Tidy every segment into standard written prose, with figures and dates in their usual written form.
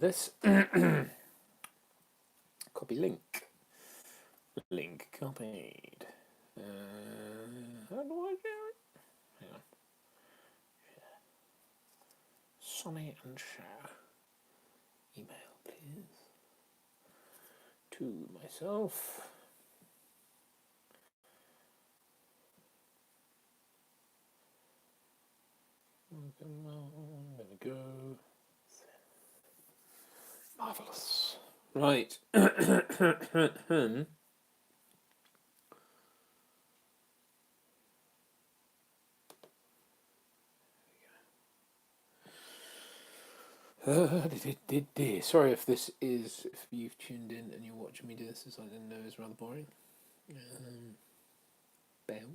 this. Copy link. Link copied. How do I do it? Hang on. Sonny and share. Email, please. To myself. There we go. Marvellous. Right. Sorry if you've tuned in and you're watching me do this, as I didn't know is rather boring. Bear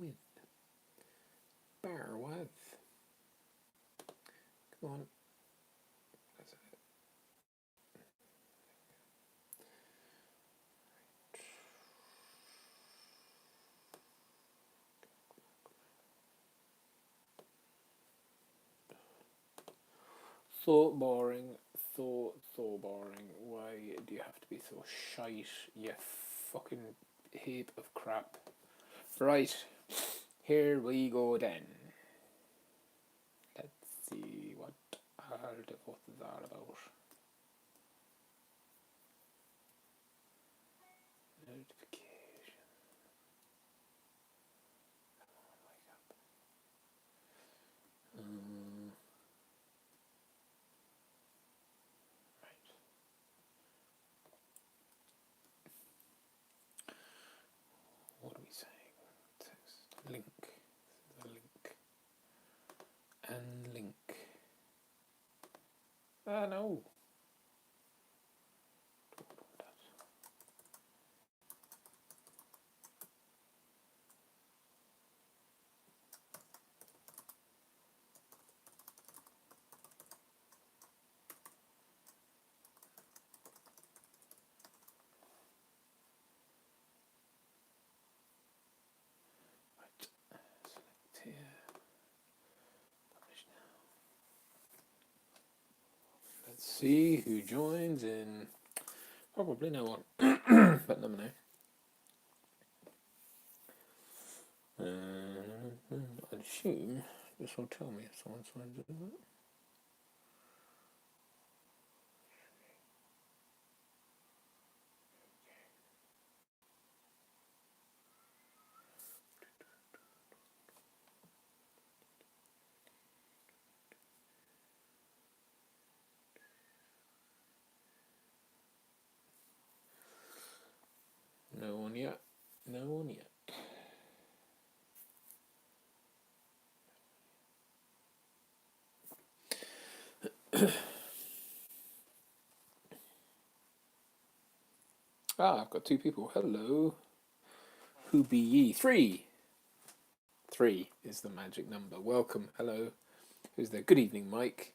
with. Come on. That's it. Thought boring. Why do you have to be so shite, you fucking heap of crap? Right, here we go then. Let's see what all the fuss is all about. Notification. Wake up. Right. What are we saying? Text. Link. The link. And link. No. Let's see who joins in. Probably no one, but never know. I'd assume this will tell me if someone signs in. No one yet. No one yet. I've got two people. Hello. Who be ye? Three. Three is the magic number. Welcome. Hello. Who's there? Good evening, Mike.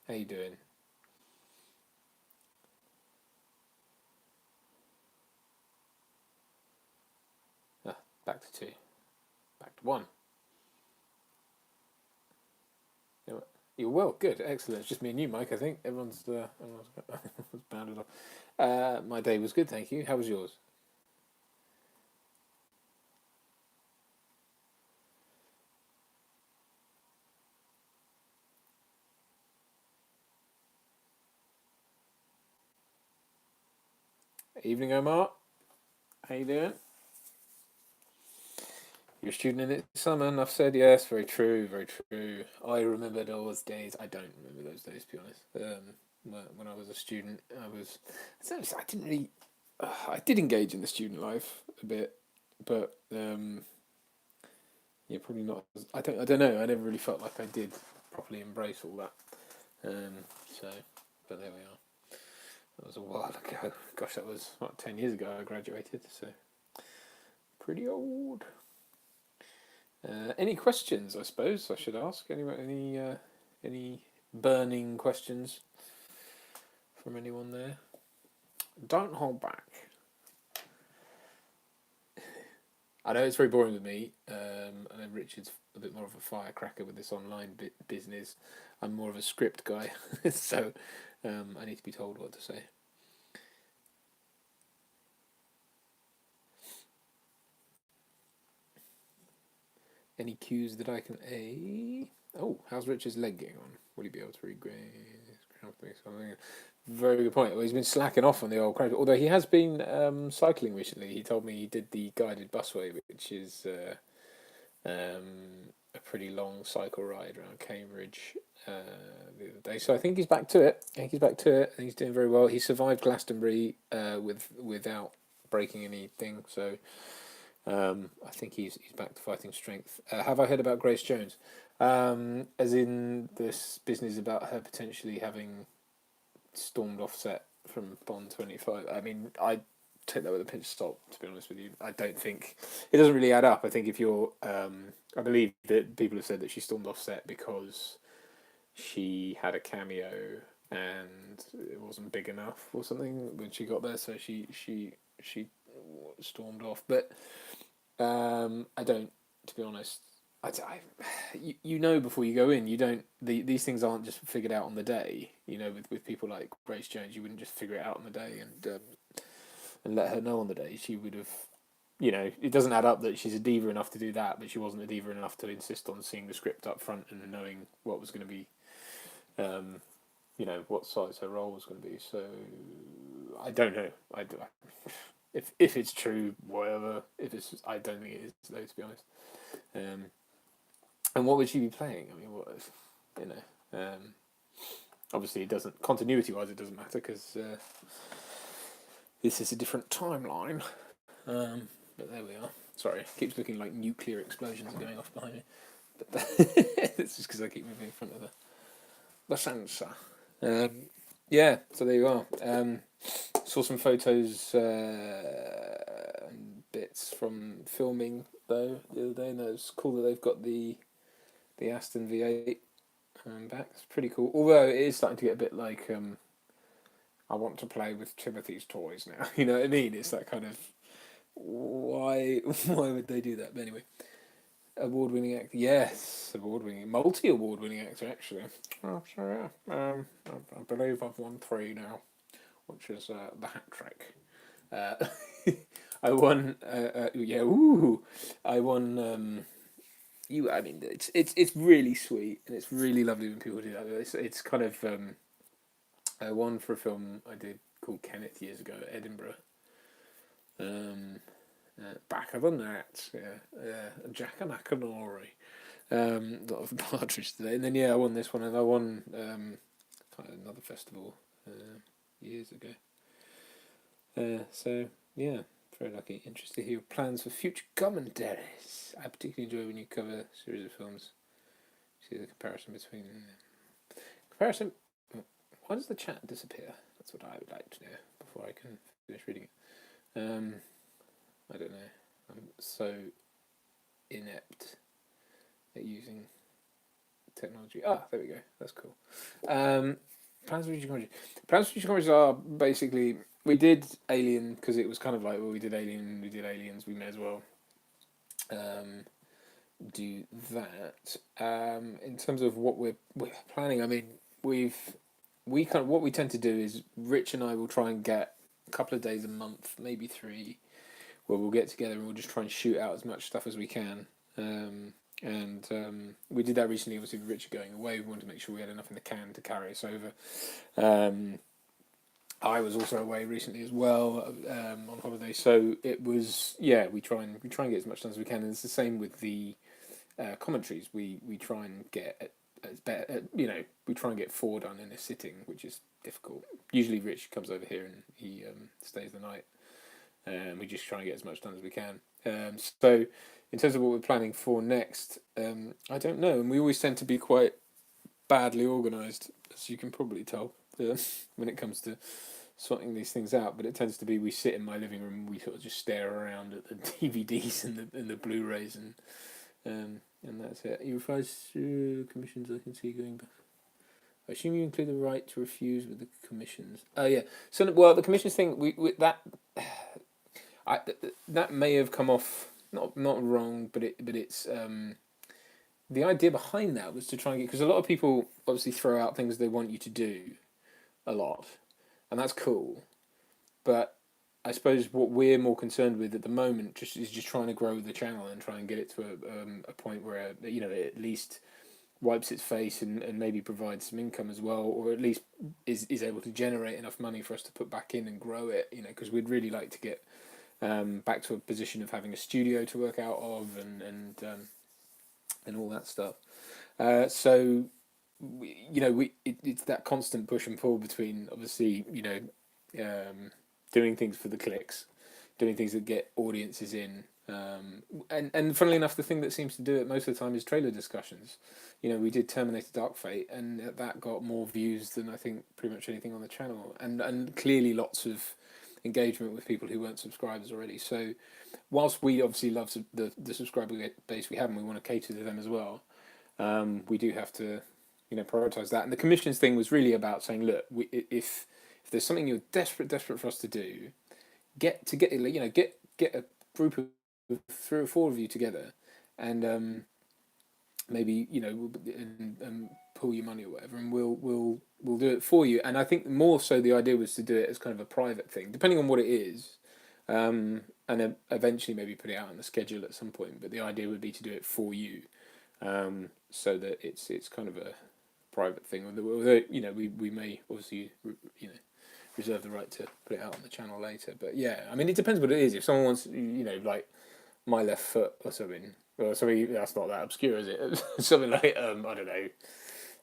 How you doing? Back to two. Back to one. You're well, good, excellent. It's just me and you, Mike. I think everyone's bounded off. My day was good, thank you. How was yours? Evening, Omar. How you doing? You're a student in it summer, enough said. Yes, very true, very true. I remember those days. I don't remember those days, to be honest. When I was a student, I didn't really. I did engage in the student life a bit, but yeah, probably not. I don't know. I never really felt like I did properly embrace all that. So, but there we are. That was a while ago. Gosh, that was 10 years ago. I graduated, so pretty old. Any questions? I suppose I should ask. Any burning questions from anyone there? Don't hold back. I know it's very boring with me. I know Richard's a bit more of a firecracker with this online business. I'm more of a script guy, so I need to be told what to say. Any cues that I can a? Oh, how's Richard's leg getting on? Will he be able to regraze? Very good point. Well, he's been slacking off on the old crowd, although he has been cycling recently. He told me he did the guided busway, which is a pretty long cycle ride around Cambridge the other day. So I think he's back to it. I think he's back to it, and he's doing very well. He survived Glastonbury without breaking anything. So I think he's back to fighting strength. Have I heard about Grace Jones? As in this business about her potentially having stormed Offset from Bond 25. I mean, I take that with a pinch of salt, to be honest with you. I don't think it doesn't really add up. I think if you're, I believe that people have said that she stormed Offset because she had a cameo and it wasn't big enough or something when she got there, so she stormed off. But I don't, to be honest. You know before you go in, you don't. These things aren't just figured out on the day. You know, with people like Grace Jones, you wouldn't just figure it out on the day and let her know on the day. She would have, you know, it doesn't add up that she's a diva enough to do that, but she wasn't a diva enough to insist on seeing the script up front and knowing what was going to be, you know, what size her role was going to be. So I don't know. If it's true, whatever. If it's, I don't think it is though, to be honest. And what would she be playing? I mean, what if, you know? Obviously, it doesn't continuity-wise. It doesn't matter because this is a different timeline. But there we are. Sorry, it keeps looking like nuclear explosions are going off behind me. But it's just because I keep moving in front of the sensor. Yeah, so there you are. Saw some photos and bits from filming though the other day, and it's cool that they've got the Aston V8 back. It's pretty cool. Although it is starting to get a bit like I want to play with Timothy's toys now. You know what I mean? It's that kind of why would they do that? But anyway, award-winning actor. Yes, award-winning, multi-award-winning actor actually. Oh, so yeah. I believe I've won 3 now, which is the hat trick. I won. Yeah. Ooh. I won. I mean, it's really sweet and it's really lovely when people do that. It's kind of I won for a film I did called Kenneth years ago at Edinburgh. Back of the net, yeah, Jack and Akinori. Lot of partridge today, and then I won this one, and I won another festival years ago. So yeah, very lucky. Interested to hear your plans for future commentaries. I particularly enjoy when you cover a series of films. See the comparison between comparison. Why does the chat disappear? That's what I would like to know before I can finish reading it. I don't know. I'm so inept at using technology. There we go. That's cool. Plans for future commentaries. Plans for future commentaries are basically, we did Alien because it was kind of like, well, we did Alien, we did Aliens, we may as well do that. In terms of what we're planning, I mean, what we tend to do is Rich and I will try and get a couple of days a month, maybe 3, where we'll get together and we'll just try and shoot out as much stuff as we can. We did that recently, obviously with Richard going away. We wanted to make sure we had enough in the can to carry us over. I was also away recently as well on holiday, so it was we try and get as much done as we can, and it's the same with the commentaries. We try and get we try and get 4 done in a sitting, which is difficult. Usually Rich comes over here and he stays the night. We just try and get as much done as we can. So in terms of what we're planning for next, I don't know. And we always tend to be quite badly organised, as you can probably tell, when it comes to sorting these things out. But it tends to be we sit in my living room and we sort of just stare around at the DVDs and the Blu-rays and that's it. You refer to commissions I can see going back. I assume you include the right to refuse with the commissions. Oh yeah. So the commissions thing that may have come off. not wrong, but it's the idea behind that was to try and get, because a lot of people obviously throw out things they want you to do a lot, and that's cool. But I suppose what we're more concerned with at the moment just trying to grow the channel and try and get it to a point where it at least wipes its face and maybe provides some income as well, or at least is able to generate enough money for us to put back in and grow it. Because we'd really like to get back to a position of having a studio to work out of and all that stuff. So it's that constant push and pull between obviously doing things for the clicks, doing things that get audiences in. And funnily enough, the thing that seems to do it most of the time is trailer discussions. We did Terminator Dark Fate, and that got more views than I think pretty much anything on the channel, and clearly lots of engagement with people who weren't subscribers already. So, whilst we obviously love the subscriber base we have, and we want to cater to them as well, we do have to, prioritize that. And the commissions thing was really about saying, look, if there's something you're desperate for us to do, get a group of 3 or 4 of you together, and maybe and pull your money or whatever, and we'll do it for you. And I think more so the idea was to do it as kind of a private thing, depending on what it is, and then eventually maybe put it out on the schedule at some point. But the idea would be to do it for you, so that it's kind of a private thing. Although we may obviously reserve the right to put it out on the channel later. But yeah, I mean, it depends what it is. If someone wants, like My Left Foot or something, well, something that's not that obscure, is it? Something like I don't know,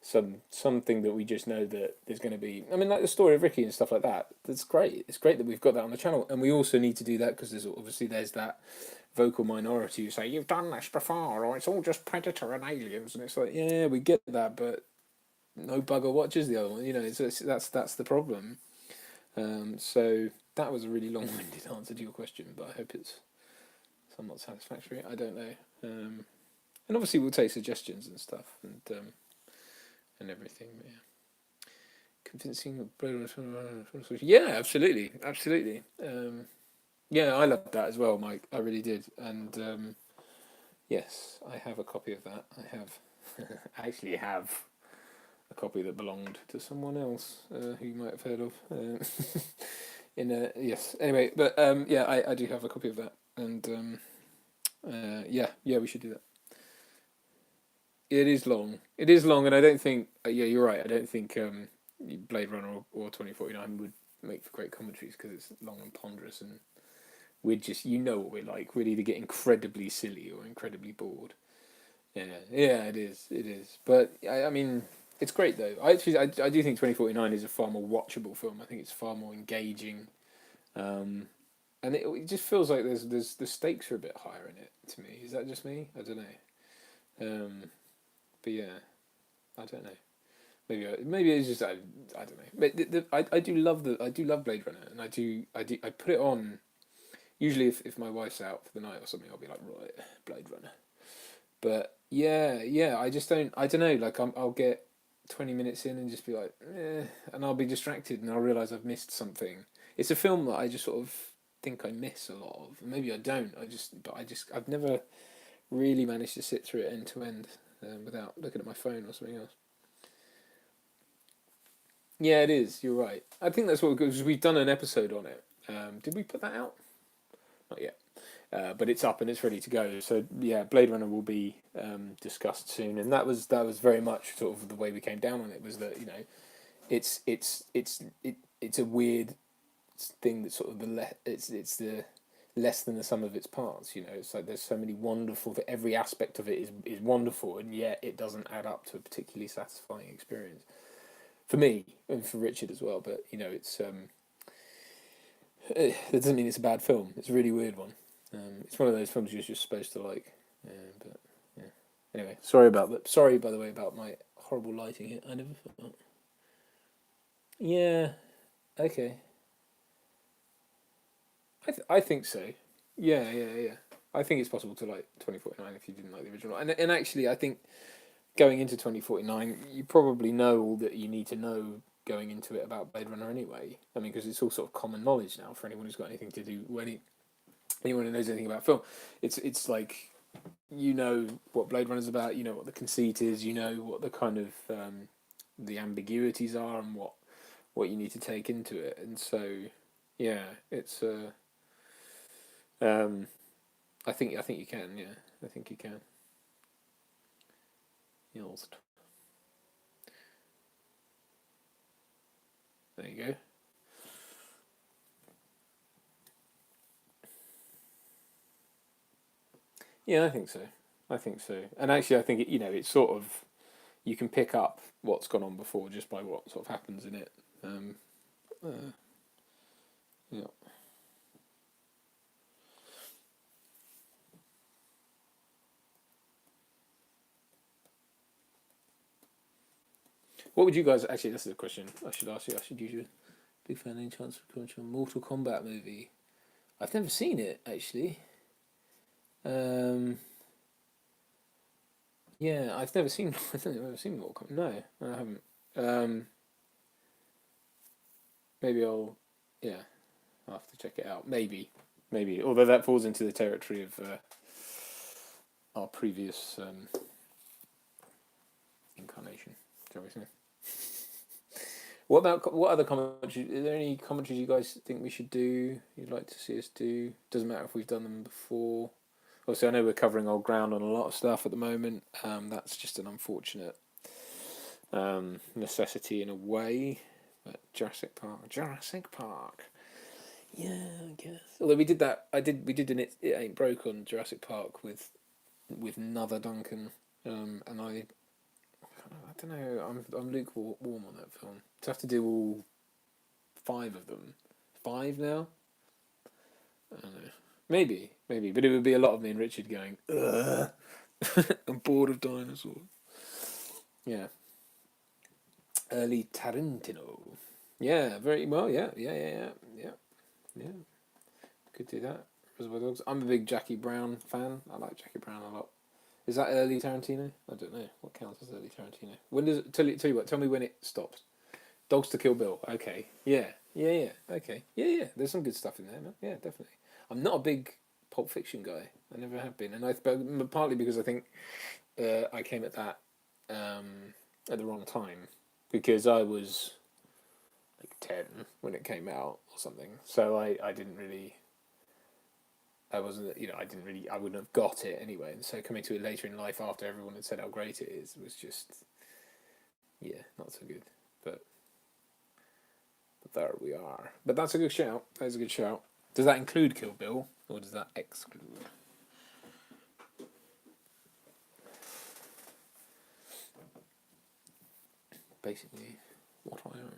something that we just know that there's going to be. I mean, like the story of Ricky and stuff like that. That's great. It's great that we've got that on the channel, and we also need to do that because there's that vocal minority who say you've done this before, or it's all just Predator and Aliens, and it's like, yeah, we get that, but no bugger watches the other one. That's the problem. So that was a really long-winded answer to your question, but I hope it's somewhat satisfactory. I don't know. And obviously we'll take suggestions and stuff and everything. But yeah. Convincing. Yeah, absolutely. Yeah, I loved that as well, Mike. I really did. And yes, I have a copy of that. I actually have a copy that belonged to someone else who you might have heard of. Yes. Anyway, but yeah, I do have a copy of that, and yeah, we should do that. It is long, and I don't think. Yeah, you're right. I don't think Blade Runner or 2049 would make for great commentaries because it's long and ponderous, and we're just what we're like. We'd either get incredibly silly or incredibly bored. Yeah, it is. But I mean, it's great though. I do think 2049 is a far more watchable film. I think it's far more engaging, and it just feels like there's the stakes are a bit higher in it to me. Is that just me? I don't know. But yeah, I don't know. Maybe it's just I don't know. But I do love Blade Runner, and I put it on. Usually, if my wife's out for the night or something, I'll be like, right, Blade Runner. But yeah, I just don't. I don't know. Like I'll get 20 minutes in and just be like, and I'll be distracted, and I'll realize I've missed something. It's a film that I just sort of think I miss a lot of. Maybe I don't. I've never really managed to sit through it end to end without looking at my phone or something else. Yeah, it is. You're right. I think that's what because we've done an episode on it. Did we put that out? Not yet. But it's up and it's ready to go. So yeah, Blade Runner will be discussed soon, and that was very much sort of the way we came down on it. Was that it's a weird thing that sort of it's the less than the sum of its parts. It's like there's so many wonderful. Every aspect of it is wonderful, and yet it doesn't add up to a particularly satisfying experience for me and for Richard as well. But it's that doesn't mean it's a bad film. It's a really weird one. It's one of those films you're just supposed to like. But yeah. Anyway, sorry about that. Sorry, by the way, about my horrible lighting here. I never thought that. Yeah. Okay. I think so. Yeah. I think it's possible to like 2049 if you didn't like the original. And actually, I think going into 2049, you probably know all that you need to know going into it about Blade Runner anyway. I mean, because it's all sort of common knowledge now for anyone who's got anything to do anyone who knows anything about film, it's like, you know what Blade Runner's about, you know what the conceit is, you know what the kind of the ambiguities are, and what you need to take into it, and so yeah, it's um, I think you can, yeah, I think you can. Yes. There you go. Yeah, I think so. I think so. And actually, I think it's sort of, you can pick up what's gone on before just by what sort of happens in it. Um, uh, yeah. What would you guys actually? This is a question I should ask you. I should use you. Big fan. Any chance for coming to a Mortal Kombat movie? I've never seen it actually. Um, yeah, I've never seen. I don't think I've ever seen Mortal Kombat. No, I haven't. Um, maybe I'll. Yeah, I'll have to check it out. Maybe. Although that falls into the territory of our previous incarnation, shall we say? What other commentaries? Are there any commentaries you guys think we should do? You'd like to see us do? Doesn't matter if we've done them before. Obviously, I know we're covering old ground on a lot of stuff at the moment. That's just an unfortunate necessity in a way. But Jurassic Park. Yeah, I guess. Although we did that, we did an It Ain't Broke on Jurassic Park with Another Duncan, and I don't know. I'm lukewarm on that film. To have to do all five of them, five now. I don't know. Maybe, but it would be a lot of me and Richard going, ugh, I'm bored of dinosaurs. Yeah, early Tarantino. Yeah, very well. Yeah. Could do that. Reservoir Dogs. I'm a big Jackie Brown fan. I like Jackie Brown a lot. Is that early Tarantino? I don't know. What counts as early Tarantino? When does it, tell you what? Tell me when it stops. Dogs to Kill Bill. Okay. Yeah. Okay. Yeah. There's some good stuff in there, man. Yeah, definitely. I'm not a big Pulp Fiction guy. I never have been, and partly because I think I came at that at the wrong time, because I was like 10 when it came out or something. So I didn't really. I wasn't, I didn't really, I wouldn't have got it anyway. And so coming to it later in life after everyone had said how great it is was just, yeah, not so good. But there we are. But that's a good shout. That's a good shout. Does that include Kill Bill, or does that exclude? Basically, what I own.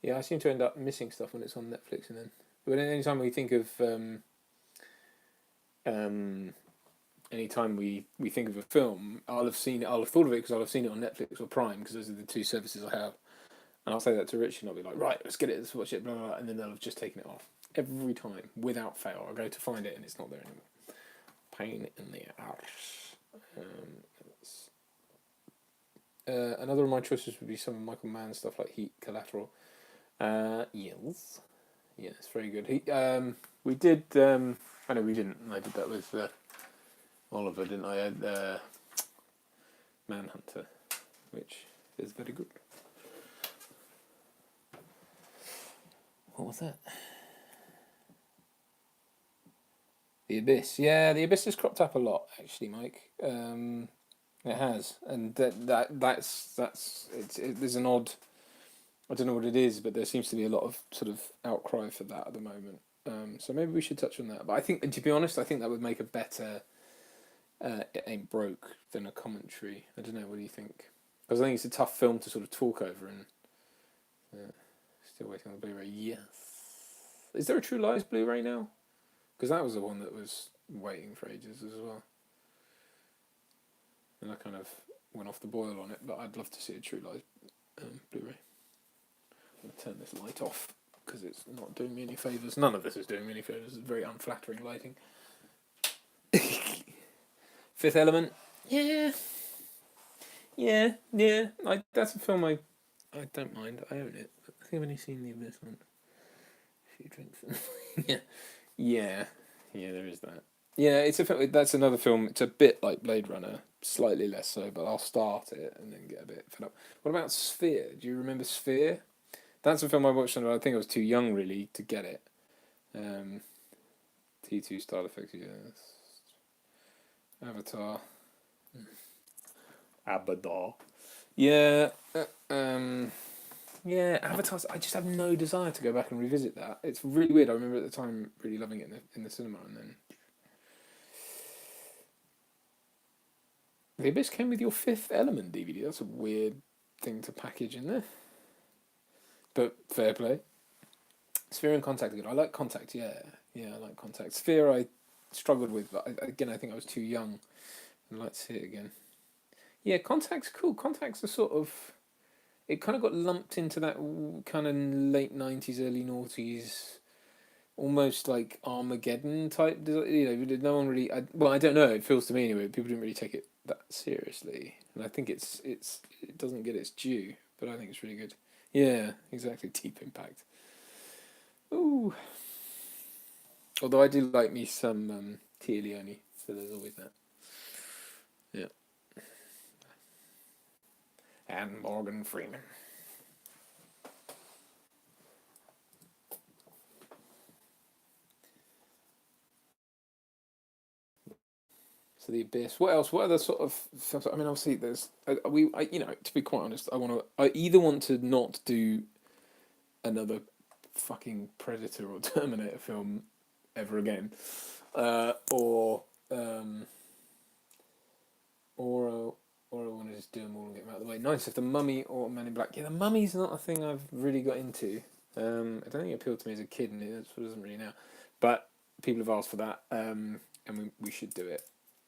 Yeah, I seem to end up missing stuff when it's on Netflix, and then but anytime we think of um, anytime we think of a film, I'll have seen it. I'll have thought of it because I'll have seen it on Netflix or Prime, because those are the two services I have. And I'll say that to Rich, and I'll be like, right, let's get it, let's watch it, blah, blah, blah, and then they'll have just taken it off. Every time, without fail, I go to find it and it's not there anymore. Pain in the arse. Another of my choices would be some of Michael Mann's stuff like Heat, Collateral. Yes. Yeah, it's very good. We did, I know we didn't, I did that with Oliver, didn't I? I had Manhunter, which is very good. What was that? The Abyss. Yeah, The Abyss has cropped up a lot, actually, Mike. It has, and there's an odd. I don't know what it is, but there seems to be a lot of sort of outcry for that at the moment. So maybe we should touch on that. But I think, to be honest, I think that would make a better It Ain't Broke than a commentary. I don't know. What do you think? Because I think it's a tough film to sort of talk over, and still waiting on the Blu-ray. Yes. Is there a True Lies Blu-ray now? Because that was the one that was waiting for ages as well. And I kind of went off the boil on it, but I'd love to see a True Lies Blu-ray. I'll turn this light off because it's not doing me any favours. None of this is doing me any favours. It's very unflattering lighting. Fifth Element. Yeah. That's a film I don't mind. I own it. I think I've only seen The Abyss one. A few drinks. Yeah. There is that. Yeah, it's a film. That's another film. It's a bit like Blade Runner, slightly less so, but I'll start it and then get a bit fed up. What about Sphere? Do you remember Sphere? That's a film I watched, and I think I was too young really to get it. T2 Star Effects, yes. Avatar. Abadar. Yeah. Yeah, Avatar. I just have no desire to go back and revisit that. It's really weird. I remember at the time really loving it in the cinema, and then The Abyss came with your Fifth Element DVD. That's a weird thing to package in there, but fair play. Sphere and Contact are good. I like Contact. Yeah, I like Contact. Sphere I struggled with, but I think I was too young. I'd like to see it again. Yeah, Contact's cool. Contact's a sort of... It kind of got lumped into that kind of late 90s, early noughties, almost like Armageddon type. No one really... I don't know. It feels to me anyway. People didn't really take it that seriously. And I think it doesn't get its due, but I think it's really good. Yeah, exactly. Deep Impact. Ooh. Although I do like me some Tia Leone, so there's always that. Yeah. And Morgan Freeman. So The Abyss. What else? What other sort of films? I mean, obviously, there's to be quite honest, I either want to not do another fucking Predator or Terminator film ever again, or I want to just do them all and get them out of the way. Nice if The Mummy or Men in Black. Yeah, The Mummy's not a thing I've really got into. I don't think it appealed to me as a kid, and it doesn't really now. But people have asked for that, and we should do it.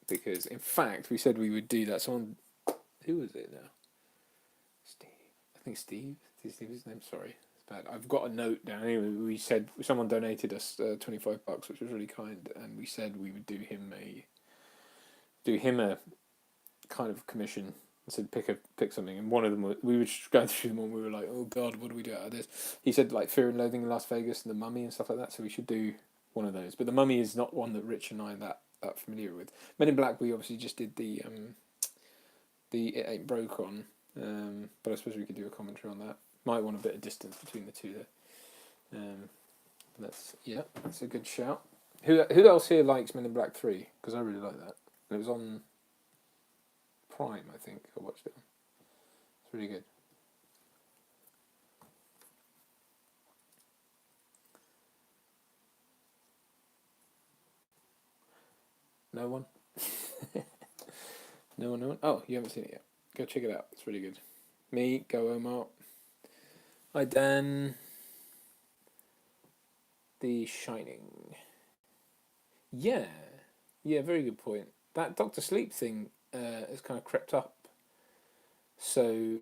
Because, in fact, we said we would do that. Someone... Who was it now? Steve. I think Steve. Is Steve his name? Sorry. It's bad. I've got a note down. Anyway, we said... Someone donated us $25, which was really kind, and we said we would do him a kind of commission. I said pick something, and one of them we were just going through them all. And we were like, oh god, what do we do out of this? He said like Fear and Loathing in Las Vegas and The Mummy and stuff like that. So we should do one of those. But The Mummy is not one that Rich and I are that familiar with. Men in Black, we obviously just did the It Ain't Broke on, but I suppose we could do a commentary on that. Might want a bit of distance between the two there. That's a good shout. Who else here likes Men in Black 3? Because I really like that. And it was on Prime, I think. I watched it. It's really good. No one? No one? Oh, you haven't seen it yet. Go check it out. It's really good. Me, go Omar. Hi, Dan. The Shining. Yeah, very good point. That Doctor Sleep thing has kind of crept up. So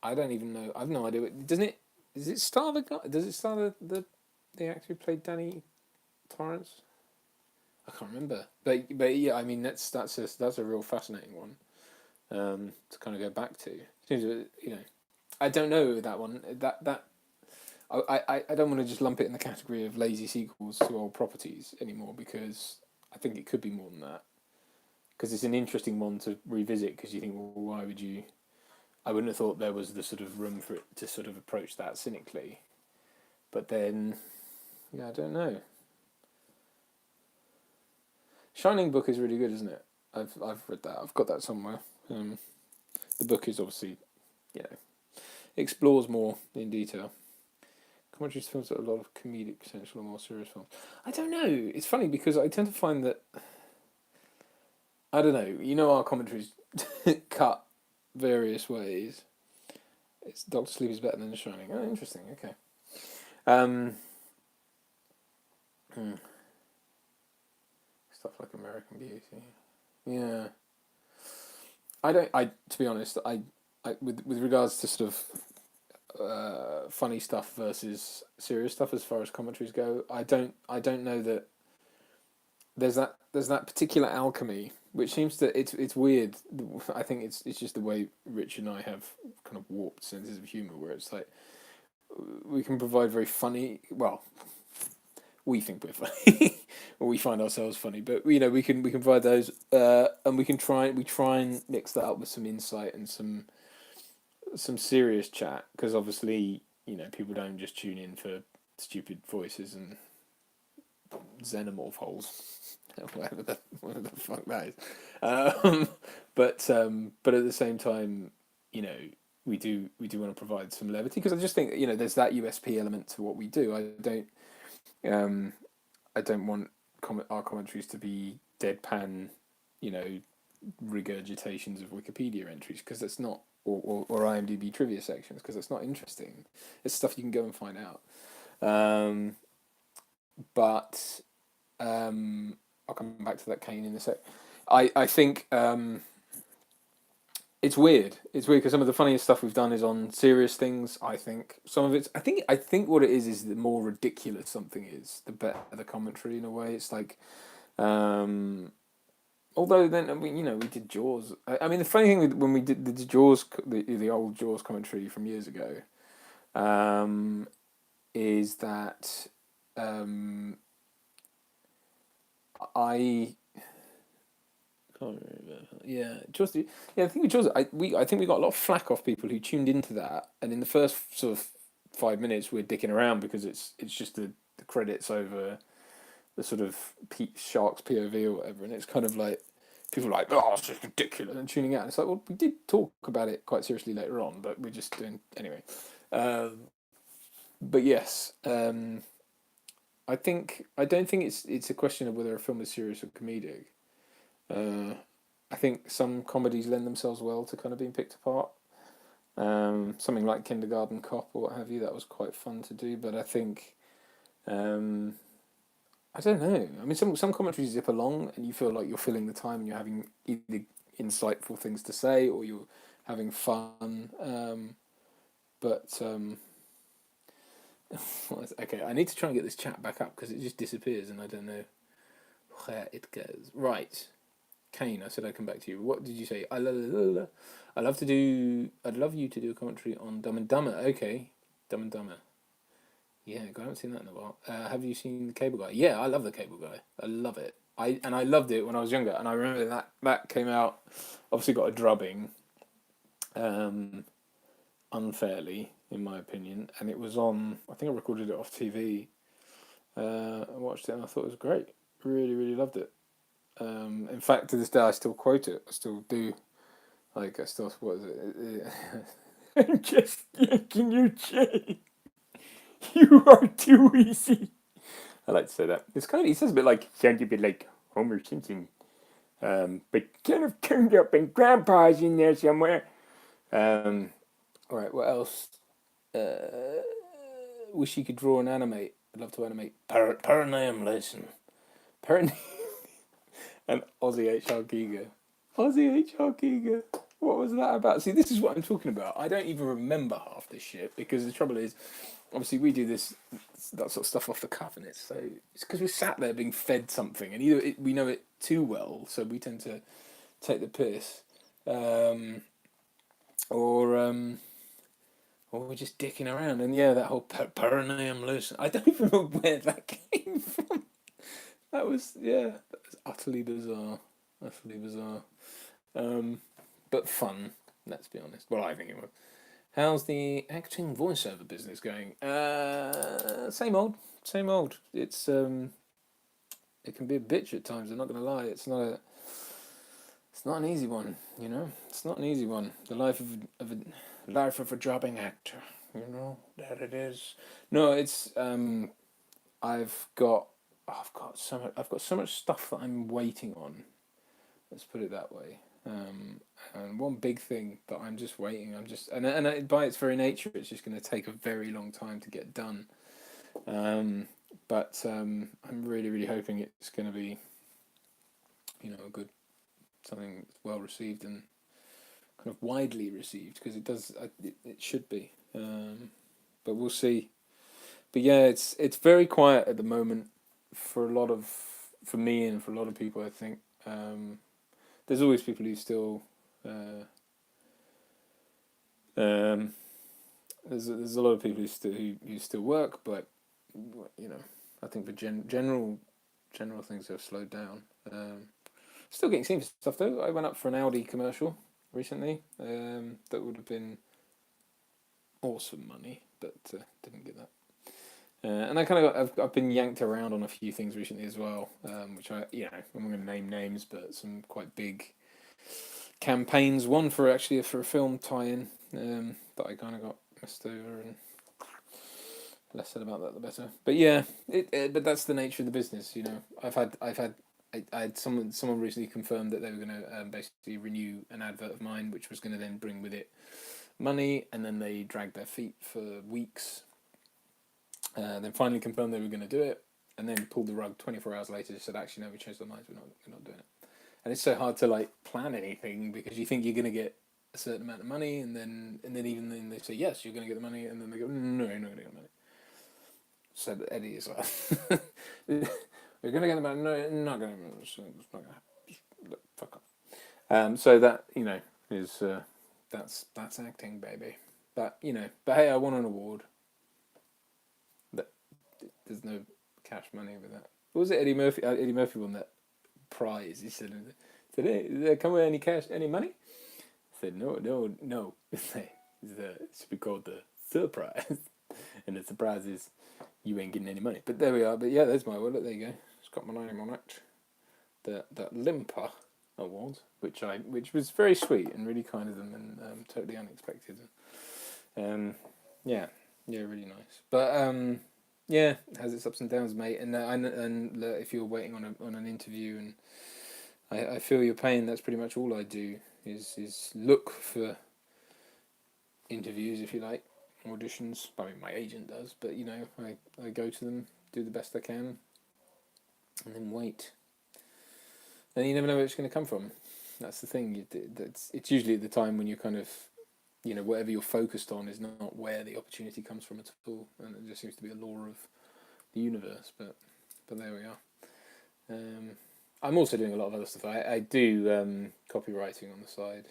I don't even know. I've no idea. Does it star the guy? Does it star the actor who played Danny Torrance? I can't remember. But yeah, I mean that's a real fascinating one to kind of go back to. Seems I don't know that one. I don't want to just lump it in the category of lazy sequels to old properties anymore, because I think it could be more than that. Because it's an interesting one to revisit, because you think, well, why would you... I wouldn't have thought there was the sort of room for it to sort of approach that cynically. But then, I don't know. Shining book is really good, isn't it? I've read that. I've got that somewhere. The book is obviously, explores more in detail. Commentary films are a lot of comedic potential and more serious films. I don't know. It's funny because I tend to find that... I don't know. Our commentaries cut various ways. Doctor Sleep is better than The Shining. Oh, interesting. Okay. Stuff like American Beauty. Yeah. To be honest, with regards to sort of funny stuff versus serious stuff as far as commentaries go. I don't know that there's that particular alchemy, which seems to it's weird. I think it's just the way Rich and I have kind of warped senses of humor, where it's like we can provide very funny. Well, we think we're funny, or we find ourselves funny, but we can provide those, and we try and mix that up with some insight and some serious chat, because obviously people don't just tune in for stupid voices and xenomorph holes, whatever the fuck that is. Um, but at the same time, you know, we do want to provide some levity, because I just think there's that USP element to what we do. Um, I don't want our commentaries to be deadpan, you know, regurgitations of Wikipedia entries, because that's not, or IMDb trivia sections, because that's not interesting. It's stuff you can go and find out. Um, but I'll come back to that Kane in a sec. I think it's weird. It's weird because some of the funniest stuff we've done is on serious things. I think some of it's. I think what it is the more ridiculous something is, the better the commentary in a way. It's like, although then we did Jaws. I mean, the funny thing when we did the Jaws, the old Jaws commentary from years ago, is that I can't remember. Yeah, Jaws. Yeah, I think with Jaws, I think we got a lot of flack off people who tuned into that, and in the first sort of 5 minutes we're dicking around because it's just the credits over the sort of shark's POV or whatever, and it's kind of like people are like, oh, it's just ridiculous, and tuning out. And it's like, well, we did talk about it quite seriously later on, but we're just doing anyway. But yes, I don't think it's a question of whether a film is serious or comedic. I think some comedies lend themselves well to kind of being picked apart. Something like Kindergarten Cop or what have you, that was quite fun to do. But I think, I don't know. I mean, some commentaries zip along, and you feel like you're filling the time, and you're having either insightful things to say or you're having fun. But okay, I need to try and get this chat back up because it just disappears, and I don't know where it goes. Right. Kane, I said I'd come back to you. What did you say? I love to do. I'd love you to do a commentary on Dumb and Dumber. Okay, Dumb and Dumber. Yeah, I haven't seen that in a while. Have you seen The Cable Guy? Yeah, I love The Cable Guy. I love it. I loved it when I was younger, and I remember that came out. Obviously, got a drubbing, unfairly in my opinion, and it was on. I think I recorded it off TV. I watched it and I thought it was great. Really, really loved it. In fact, to this day, I still quote it. I still do. Like, I still, what is it? I'm just yanking your chain. You are too easy. I like to say that. It's kind of, he says a bit like, sounds a bit like Homer Simpson. But kind of turned up and Grandpa's in there somewhere. All right, what else? Wish you could draw and animate. I'd love to animate. Perineum lesson. Perineum. And Aussie H.R. Giga. Aussie H.R. Giga. What was that about? See, this is what I'm talking about. I don't even remember half this shit because the trouble is, obviously, we do that sort of stuff off the cuff, and it's because we're sat there being fed something, and either we know it too well, so we tend to take the piss, or we're just dicking around. And yeah, that whole perineum lotion. I don't even know where that came from. That was utterly bizarre. Utterly bizarre. But fun, let's be honest. Well, I think it was. How's the acting voiceover business going? Same old, same old. It can be a bitch at times. I'm not gonna lie. It's not an easy one. It's not an easy one. The life of a jobbing actor. That it is. No, it's I've got so much stuff that I'm waiting on. Let's put it that way. And one big thing that I'm just waiting. By its very nature, it's just going to take a very long time to get done. But I'm really, really hoping it's going to be, a good, something well received and kind of widely received, because it does. It should be. But we'll see. But yeah, it's very quiet at the moment for a lot of for me and for a lot of people. I think there's always people who still um, there's a lot of people who still work, but you know, I think the general things have slowed down. Still getting seen for stuff though. I went up for an Audi commercial recently. That would have been awesome money, but didn't get that. And I kind of I've been yanked around on a few things recently as well, which I'm not going to name names, but some quite big campaigns. One for actually for a film tie-in that I kind of got messed over, and less said about that the better. But yeah, but that's the nature of the business. You know, I had someone recently confirmed that they were going to basically renew an advert of mine, which was going to then bring with it money, and then they dragged their feet for weeks. Then finally confirmed they were going to do it, and then pulled the rug 24 hours later. Said, actually, no, we changed our minds. We're not doing it. And it's so hard to like plan anything because you think you're going to get a certain amount of money, and then even then they say yes, you're going to get the money, and then they go no, you're not going to get the money. Said Eddie as well. We're going to get the money. No, not going to. It's not going to happen. Fuck off. So that is that's acting, baby. But hey, I won an award. There's no cash money with that. What was it? Eddie Murphy. Eddie Murphy won that prize. He said, "Did there come with any cash, any money?" I said, "No." It should be called the surprise, and the surprise is you ain't getting any money. But there we are. But yeah, there's my wallet. There you go. It's got my name on it. That Limper Award, which was very sweet and really kind of them, and totally unexpected. Yeah, really nice. But yeah, it has its ups and downs, mate. And if you're waiting on an interview, and I feel your pain. That's pretty much all I do is look for interviews, if you like, auditions. I mean, my agent does, but I go to them, do the best I can, and then wait. And you never know where it's going to come from. That's the thing. It's usually at the time when you're kind of whatever you're focused on is not where the opportunity comes from at all, and it just seems to be a law of the universe. But there we are. I'm also doing a lot of other stuff. I do copywriting on the side,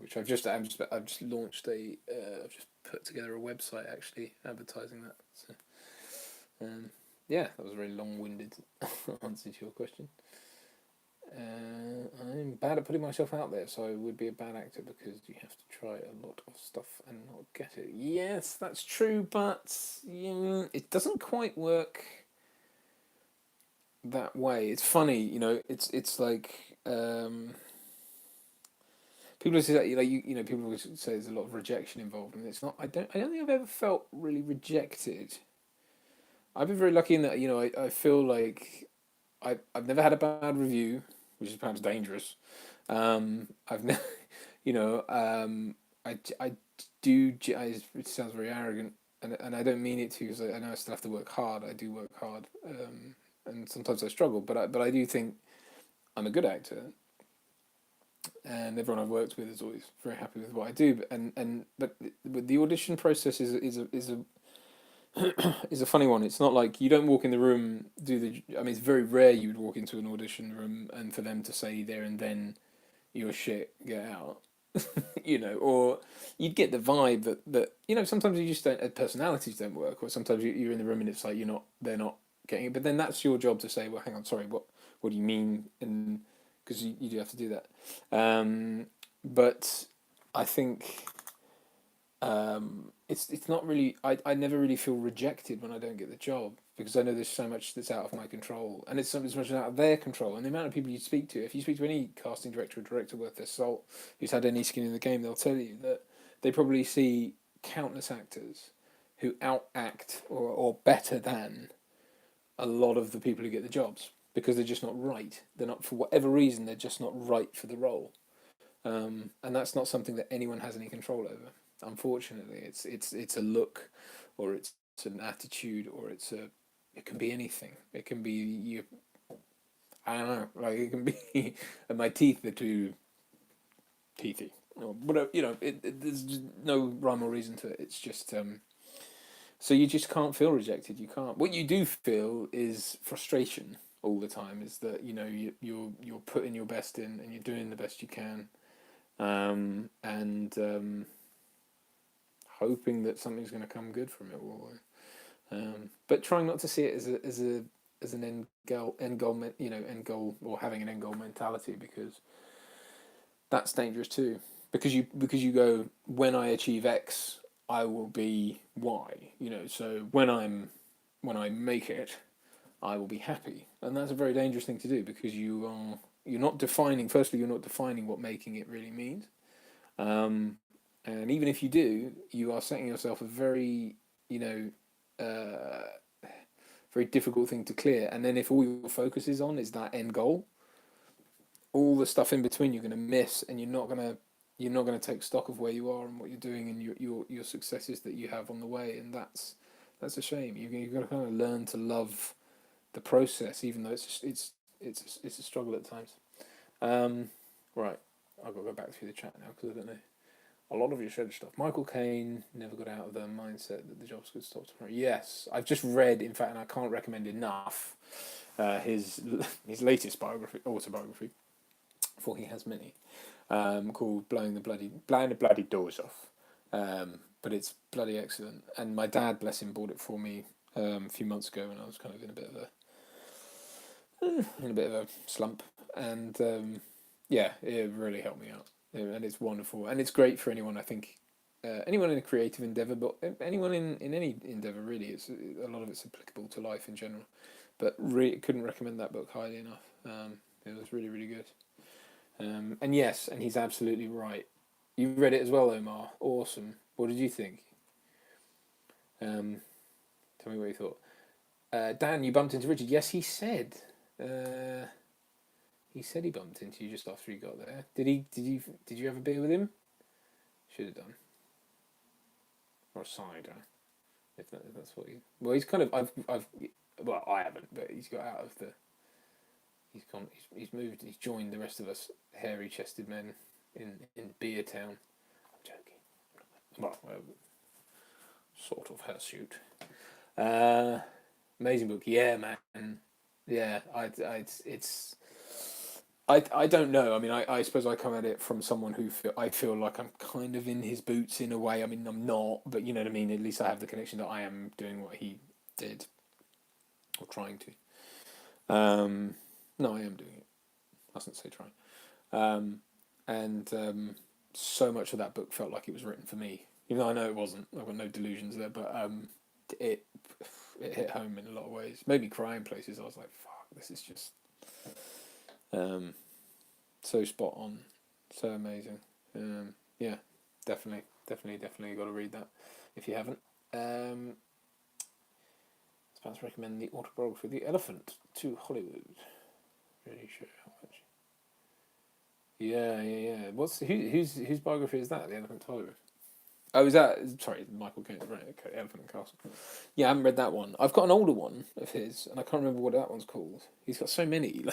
which I've just launched I've just put together a website actually advertising that. So, yeah, that was a very long-winded answer to your question. I'm bad at putting myself out there, so I would be a bad actor because you have to try a lot of stuff and not get it. Yes, that's true, but it doesn't quite work that way. It's funny, it's like people say that people always say there's a lot of rejection involved, and it's not. I don't think I've ever felt really rejected. I've been very lucky in that I feel like I've never had a bad review, which is perhaps dangerous. I've never, I do. It sounds very arrogant, and I don't mean it to, because I know I still have to work hard. I do work hard, and sometimes I struggle, but I do think I'm a good actor, and everyone I've worked with is always very happy with what I do. But the audition process is a is a funny one. It's not like you don't walk in the room, I mean, it's very rare you would walk into an audition room and for them to say there and then, "You're shit, get out." Or you'd get the vibe that sometimes you just don't, personalities don't work, or sometimes you're in the room and it's like they're not getting it. But then that's your job to say, "Well, hang on, sorry, what do you mean?" And because you do have to do that. But I think it's not really. I never really feel rejected when I don't get the job, because I know there's so much that's out of my control, and it's as much out of their control. And the amount of people you speak to, if you speak to any casting director or director worth their salt who's had any skin in the game, they'll tell you that they probably see countless actors who outact or better than a lot of the people who get the jobs, because they're just not right. They're not, for whatever reason, they're just not right for the role. And that's not something that anyone has any control over. Unfortunately, it's a look, or it's an attitude, or it can be anything. It can be you. I don't know. Like, it can be, and my teeth are too teethy. or whatever. There's just no rhyme or reason to it. It's just so you just can't feel rejected. You can't. What you do feel is frustration all the time. Is that you're putting your best in and you're doing the best you can, and hoping that something's going to come good from it all. But trying not to see it as an end goal, or having an end goal mentality, because that's dangerous too. Because you go, when I achieve X, I will be Y. So when I make it, I will be happy, and that's a very dangerous thing to do, because you're not defining. Firstly, you're not defining what making it really means, and even if you do, you are setting yourself a very you know very difficult thing to clear. And then if all your focus is on is that end goal, all the stuff in between you're going to miss, and you're not gonna take stock of where you are and what you're doing, and your successes that you have on the way. And that's a shame. You've got to kind of learn to love the process, even though it's a struggle at times. Right, I've got to go back through the chat now, because I don't know. A lot of you said stuff. Michael Caine never got out of the mindset that the jobs could stop tomorrow. Yes, I've just read, in fact, and I can't recommend enough, his latest autobiography, for he has many, called Blowing the Bloody Doors Off. But it's bloody excellent. And my dad, bless him, bought it for me a few months ago when I was kind of in a bit of a slump, and yeah, it really helped me out. And it's wonderful, and it's great for anyone. I think anyone in a creative endeavor, but anyone in any endeavor really. It's a lot of it's applicable to life in general. But couldn't recommend that book highly enough. It was really, really good. And yes, and he's absolutely right. You read it as well, Omar. Awesome. What did you think? Tell me what you thought. Dan, you bumped into Richard. Yes, he said. He said he bumped into you just after he got there. Did he? Did you have a beer with him? Should have done. Or a cider, if that's what you. Well, he's kind of. Well, I haven't, but he's got out of the. He's gone. He's moved. He's joined the rest of us hairy-chested men in Beer Town. I'm joking. Well, sort of hirsute. Amazing book. Yeah, man. Yeah, it's. I don't know. I mean, I suppose I come at it from someone I feel like I'm kind of in his boots in a way. I mean, I'm not, but you know what I mean. At least I have the connection that I am doing what he did, or trying to. No, I am doing it. I mustn't say trying. And so much of that book felt like it was written for me. Even though I know it wasn't. I've got no delusions there, but it hit home in a lot of ways. Made me cry in places. I was like, "Fuck, this is just." So spot on, so amazing. Yeah, definitely got to read that if you haven't. I was about to recommend the autobiography, The Elephant to Hollywood. Really sure how much. Yeah. Whose biography is that? The Elephant to Hollywood. Oh, is that? Sorry, Michael Caine. Right, okay, Elephant and Castle. Yeah, I haven't read that one. I've got an older one of his, and I can't remember what that one's called. He's got so many,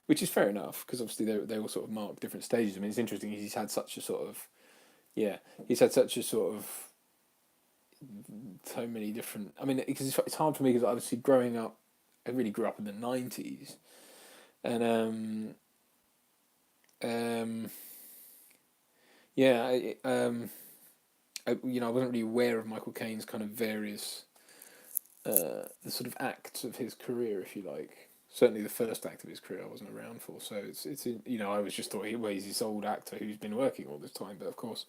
which is fair enough, because obviously they all sort of mark different stages. I mean, it's interesting. He's had such a sort of, so many different. I mean, because it's hard for me, because obviously growing up, I really grew up in the '90s, and yeah, I wasn't really aware of Michael Caine's kind of various, the sort of acts of his career, if you like. Certainly, the first act of his career I wasn't around for, so I was just thought he's this old actor who's been working all this time, but of course,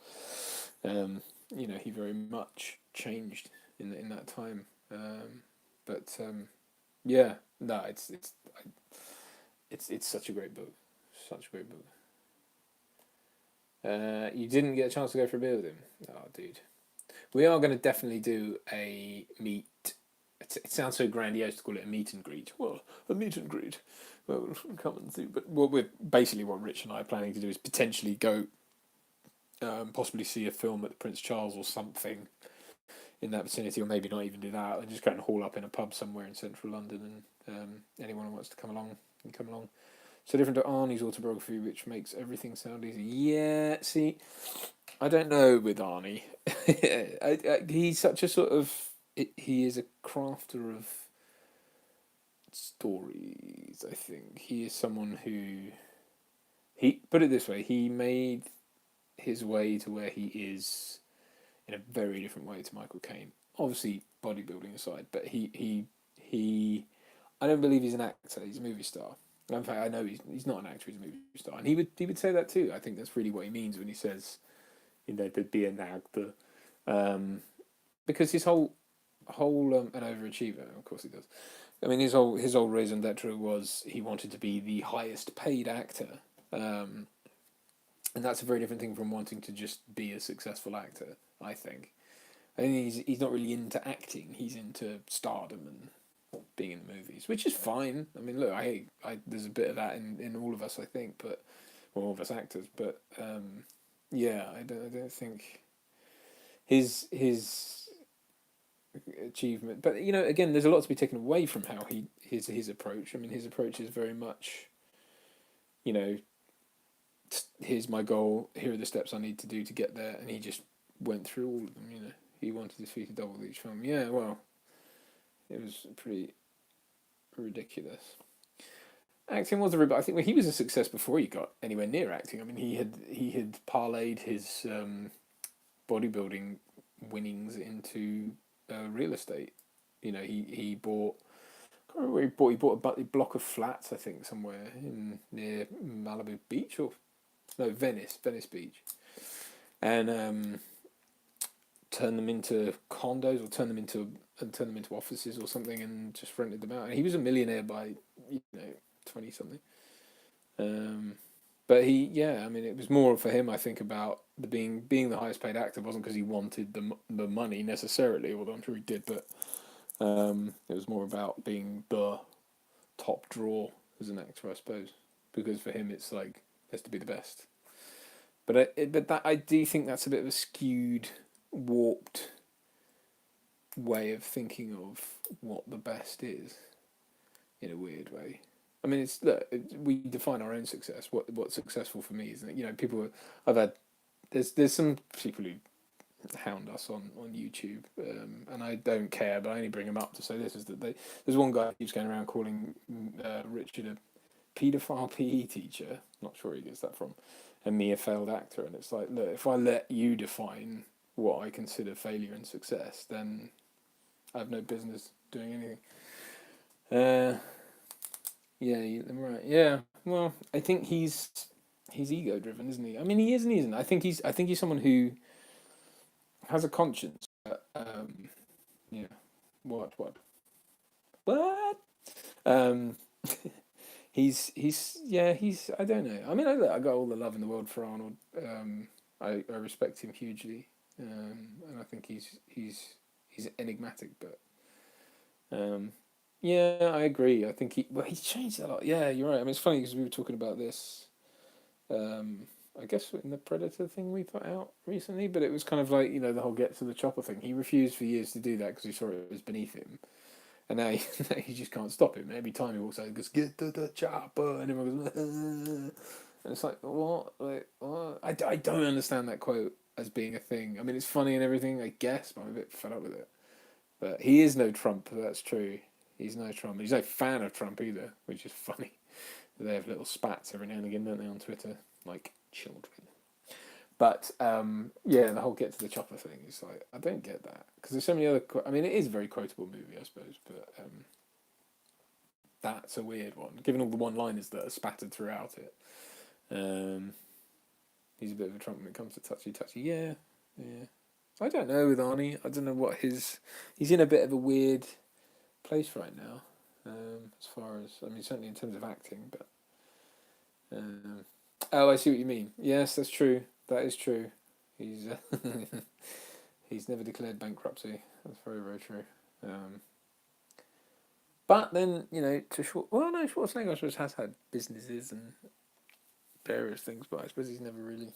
he very much changed in that time. Yeah, no, it's such a great book, such a great book. You didn't get a chance to go for a beer with him? Oh, dude. We are going to definitely do a meet. It sounds so grandiose to call it a meet and greet. Well, a meet and greet. Well, we'll come and see. But what Rich and I are planning to do is potentially go, possibly see a film at the Prince Charles or something in that vicinity, or maybe not even do that, and just go and haul up in a pub somewhere in central London, and anyone who wants to come along can come along. So different to Arnie's autobiography, which makes everything sound easy. Yeah, see, I don't know with Arnie. He's such a sort of. He is a crafter of stories. I think he is someone who. He put it this way. He made his way to where he is in a very different way to Michael Caine. Obviously, bodybuilding aside, but he. I don't believe he's an actor. He's a movie star. In fact, I know he's not an actor. He's a movie star, and he would say that too. I think that's really what he means when he says, to be an actor, because his whole an overachiever. Of course, he does. I mean, his whole raison d'être was he wanted to be the highest paid actor, and that's a very different thing from wanting to just be a successful actor. I think. I think he's not really into acting. He's into stardom and being in the movies, which is fine. I mean, look, there's a bit of that in all of us, I think, but all of us actors. But yeah, I don't think his achievement. But again, there's a lot to be taken away from how his approach. I mean, his approach is very much, you know, here's my goal. Here are the steps I need to do to get there, and he just went through all of them. He wanted his feet to double each film. Yeah, well, it was pretty ridiculous. Acting was but I think he was a success before he got anywhere near acting. I mean, he had parlayed his bodybuilding winnings into real estate. He bought. I can't remember where he bought. He bought a block of flats, I think, somewhere near Malibu Beach or no Venice Beach, and turn them into condos or turn them into offices or something, and just rented them out. And he was a millionaire by 20 something. But I mean, it was more for him, I think, about the being the highest paid actor. It wasn't because he wanted the money necessarily, although I'm sure he did. But it was more about being the top draw as an actor, I suppose, because for him it's like has to be the best. But I do think that's a bit of a skewed, warped way of thinking of what the best is, in a weird way. I mean, we define our own success. What's successful for me, isn't it? There's some people who hound us on YouTube, and I don't care, but I only bring them up to say this is that there's one guy who keeps going around calling Richard a paedophile PE teacher. Not sure where he gets that from, and me a failed actor. And it's like, look, if I let you define what I consider failure and success, then I have no business doing anything. Yeah, I'm right. Yeah, well, I think he's ego driven, isn't he? I mean, he is and he isn't. I think he's someone who has a conscience. Yeah. What? Um, he's I don't know. I mean, I got all the love in the world for Arnold. I respect him hugely, and I think he's enigmatic, but yeah, I agree. I think he's changed a lot. Yeah, you're right. I mean, it's funny because we were talking about this. I guess in the Predator thing we put out recently, but it was kind of like the whole get to the chopper thing. He refused for years to do that because he saw it was beneath him, and now he just can't stop him. Every time he walks out, he goes, "Get to the chopper," and everyone goes, and it's like, what? Like, what? I don't understand that quote as being a thing. I mean, it's funny and everything, I guess, but I'm a bit fed up with it. But he is no Trump. That's true. He's no Trump. He's no fan of Trump either, which is funny. They have little spats every now and again, don't they, on Twitter, like children. But yeah, the whole get to the chopper thing is like, I don't get that because there's so many other. I mean, it is a very quotable movie, I suppose, but that's a weird one, given all the one-liners that are spattered throughout it. He's a bit of a Trump when it comes to touchy. Yeah. I don't know with Arnie. I don't know what he's in a bit of a weird place right now, as far as certainly in terms of acting. But oh, I see what you mean. Yes, that's true. That is true. He's he's never declared bankruptcy. That's very, very true. But then Schwarzenegger I suppose has had businesses and various things, but I suppose he's never really.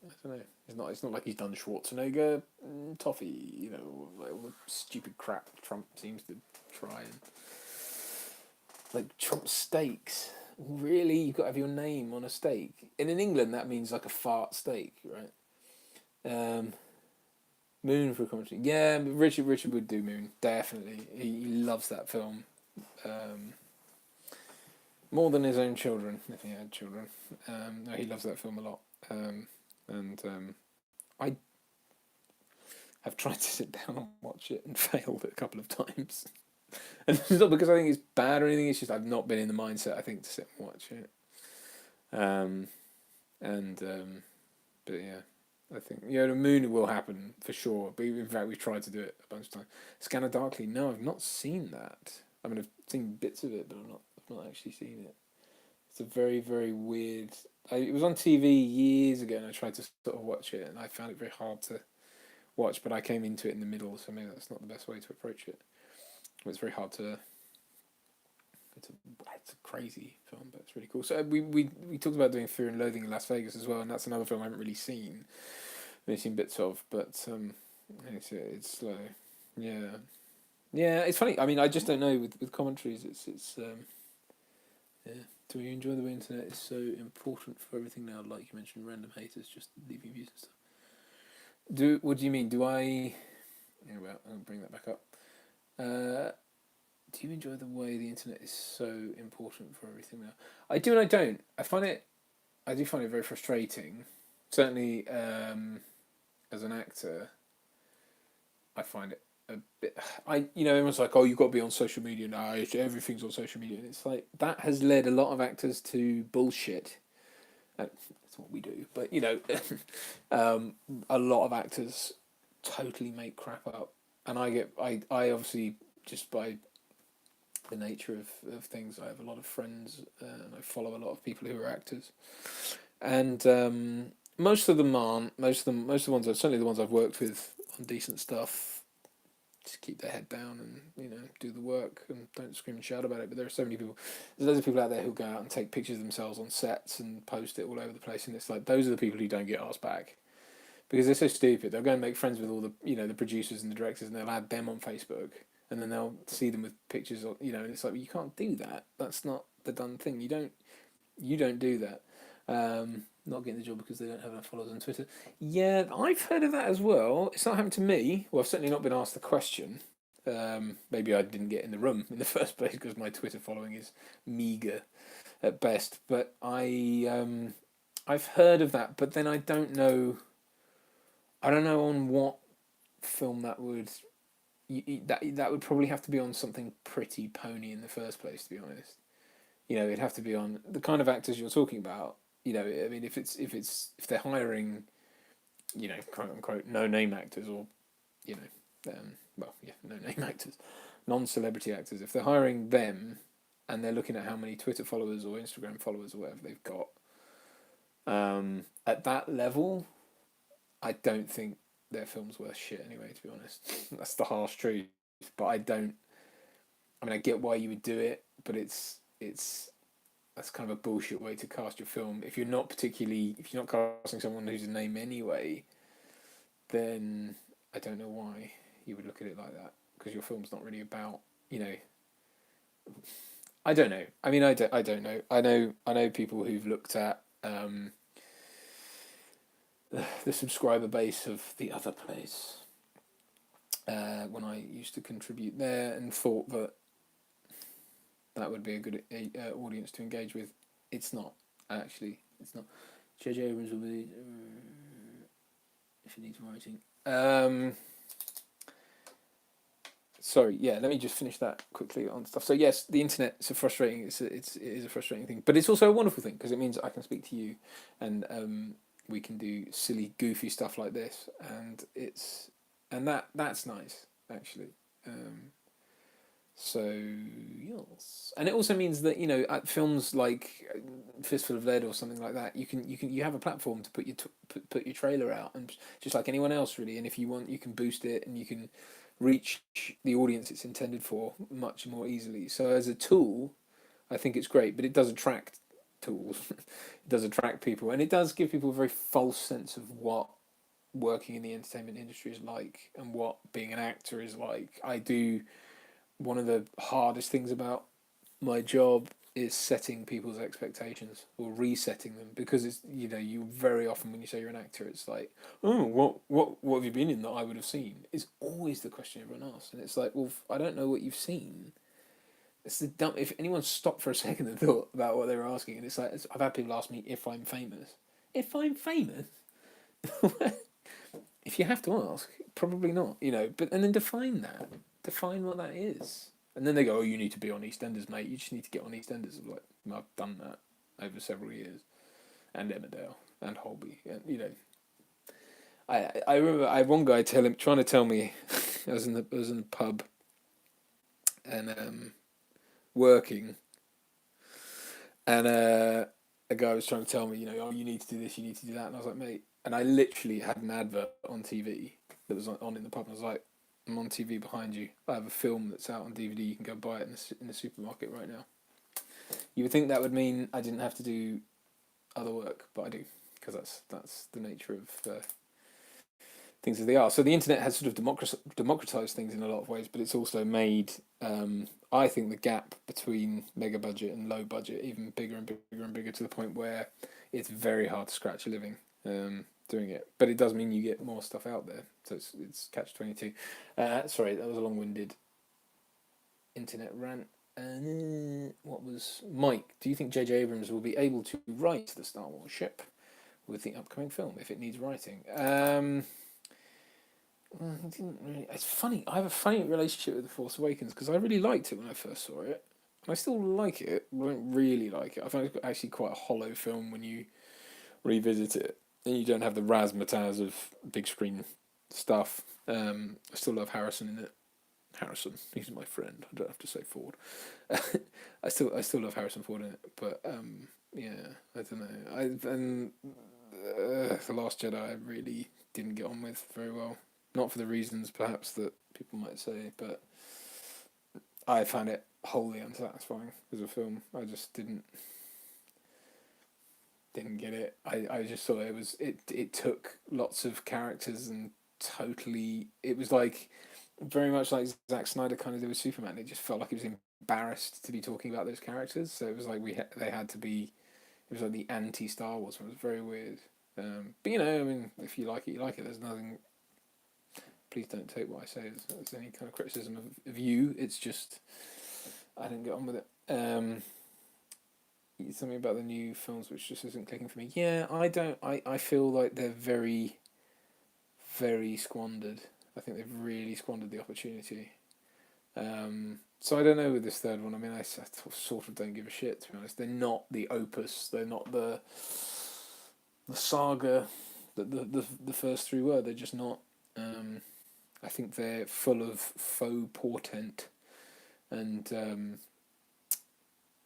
I don't know. It's not like he's done Schwarzenegger toffee, like all the stupid crap Trump seems to try, and like Trump steaks. Really, you've got to have your name on a steak. And in England, that means like a fart steak, right? Um, Moon for a commentary. Yeah, Richard would do Moon, definitely. He loves that film. Um, more than his own children, if he had children. No, he loves that film a lot. And I have tried to sit down and watch it and failed a couple of times. And it's not because I think it's bad or anything, it's just I've not been in the mindset, I think, to sit and watch it. Um, and But yeah, I think the Moon will happen for sure. But in fact, we've tried to do it a bunch of times. Scanner Darkly, no, I've not seen that. I mean, I've seen bits of it, but I've not actually seen it. It's a very, very weird. It was on TV years ago, and I tried to sort of watch it, and I found it very hard to watch. But I came into it in the middle, so maybe that's not the best way to approach it. It's very hard to. It's a crazy film, but it's really cool. So we talked about doing Fear and Loathing in Las Vegas as well, and that's another film I haven't really seen. I've only seen bits of, but it's slow. Yeah, yeah. It's funny. I mean, I just don't know with commentaries. It's yeah. Do you enjoy the way internet is so important for everything now? Like you mentioned, random haters just leaving views and stuff. What do you mean? Do I? Yeah, well, I'll bring that back up. Do you enjoy the way the internet is so important for everything now? I do and I don't. I do find it very frustrating. Certainly, as an actor, I find it a bit. Everyone's like, "Oh, you've got to be on social media now. Everything's on social media," and it's like that has led a lot of actors to bullshit. That's what we do, but a lot of actors totally make crap up, and I obviously just by the nature of things. I have a lot of friends, and I follow a lot of people who are actors, and most of them aren't. Most of the ones, certainly the ones I've worked with on decent stuff, just keep their head down and do the work and don't scream and shout about it. But there are so many people. There's loads of people out there who go out and take pictures of themselves on sets and post it all over the place, and it's like those are the people who don't get asked back because they're so stupid. They'll go and make friends with all the the producers and the directors, and they'll add them on Facebook, and then they'll see them with pictures. And it's like well, you can't do that. That's not the done thing. You don't do that. Not getting the job because they don't have enough followers on Twitter. Yeah, I've heard of that as well. It's not happened to me. Well, I've certainly not been asked the question. Maybe I didn't get in the room in the first place because my Twitter following is meager at best. But I've heard of that. But then I don't know. I don't know on what film that would. That would probably have to be on something pretty pony in the first place. To be honest, it'd have to be on the kind of actors you're talking about. I mean, if they're hiring, quote unquote, no name actors or, no name actors, non-celebrity actors. If they're hiring them, and they're looking at how many Twitter followers or Instagram followers or whatever they've got, at that level, I don't think their film's worth shit anyway. To be honest, that's the harsh truth. But I don't. I mean, I get why you would do it, but it's that's kind of a bullshit way to cast your film. If you're not casting someone who's a name anyway, then I don't know why you would look at it like that because your film's not really about I don't know. I mean, I don't know. I know people who've looked at the subscriber base of the other place when I used to contribute there and thought that would be a good audience to engage with. It's not, actually. It's not. J.J. Abrams will be... if it needs writing. Sorry, yeah, let me just finish that quickly on stuff. So yes, the internet is it is a frustrating thing, but it's also a wonderful thing because it means I can speak to you and we can do silly, goofy stuff like this, and that's nice, actually. So yes, and it also means that at films like Fistful of Lead or something like that, you have a platform to put put your trailer out, and just like anyone else really. And if you want, you can boost it, and you can reach the audience it's intended for much more easily. So as a tool, I think it's great, but it does attract tools. It does attract people, and it does give people a very false sense of what working in the entertainment industry is like and what being an actor is like. One of the hardest things about my job is setting people's expectations or resetting them, because it's, you know, you very often when you say you're an actor, it's like, oh, what have you been in that I would have seen? Is always the question everyone asks, and it's like, well, I don't know what you've seen. It's the dumb. If anyone stopped for a second and thought about what they were asking, and it's like, I've had people ask me if I'm famous. If I'm famous, if you have to ask, probably not. You know, but and then define that. Define what that is. And then they go, oh, you need to be on EastEnders, mate. You just need to get on EastEnders. I'm like, well, I've done that over several years, and Emmerdale and Holby. And, you know, I remember I had one guy trying to tell me, I was in the pub, and working, and a guy was trying to tell me, you know, oh, you need to do this, you need to do that, and I was like, mate, and I literally had an advert on TV that was on in the pub. And I was like, I'm on TV behind you. I have a film that's out on DVD. You can go buy it in the supermarket right now. You would think that would mean I didn't have to do other work, but I do, because that's the nature of things as they are. So the internet has sort of democratized things in a lot of ways, but it's also made, I think, the gap between mega budget and low budget even bigger and bigger and bigger, to the point where it's very hard to scratch a living doing it. But it does mean you get more stuff out there. So it's catch-22. Sorry, that was a long-winded internet rant. What was Mike? Do you think J.J. Abrams will be able to write the Star Wars ship with the upcoming film if it needs writing? He didn't really. It's funny. I have a funny relationship with The Force Awakens, because I really liked it when I first saw it, and I still like it, but I don't really like it. I find it actually quite a hollow film when you revisit it, and you don't have the razzmatazz of big screen stuff. I still love Harrison in it. Harrison, he's my friend. I don't have to say Ford. I still love Harrison Ford in it, but yeah, I don't know. The Last Jedi I really didn't get on with very well. Not for the reasons perhaps that people might say, but I found it wholly unsatisfying as a film. I just didn't get it. I just thought it took lots of characters and totally, it was like very much like Zack Snyder kind of did with Superman. It just felt like he was embarrassed to be talking about those characters. So it was like they had to be. It was like the anti Star Wars. It was very weird. But you know, I mean, if you like it, you like it. There's nothing. Please don't take what I say as any kind of criticism of you. It's just I didn't get on with it. Something about the new films which just isn't clicking for me. Yeah, I don't. I feel like they're very, very squandered. I think they've really squandered the opportunity. So I don't know with this third one. I mean, I sort of don't give a shit, to be honest. They're not the opus. They're not the saga that the first three were. They're just not. I think they're full of faux portent and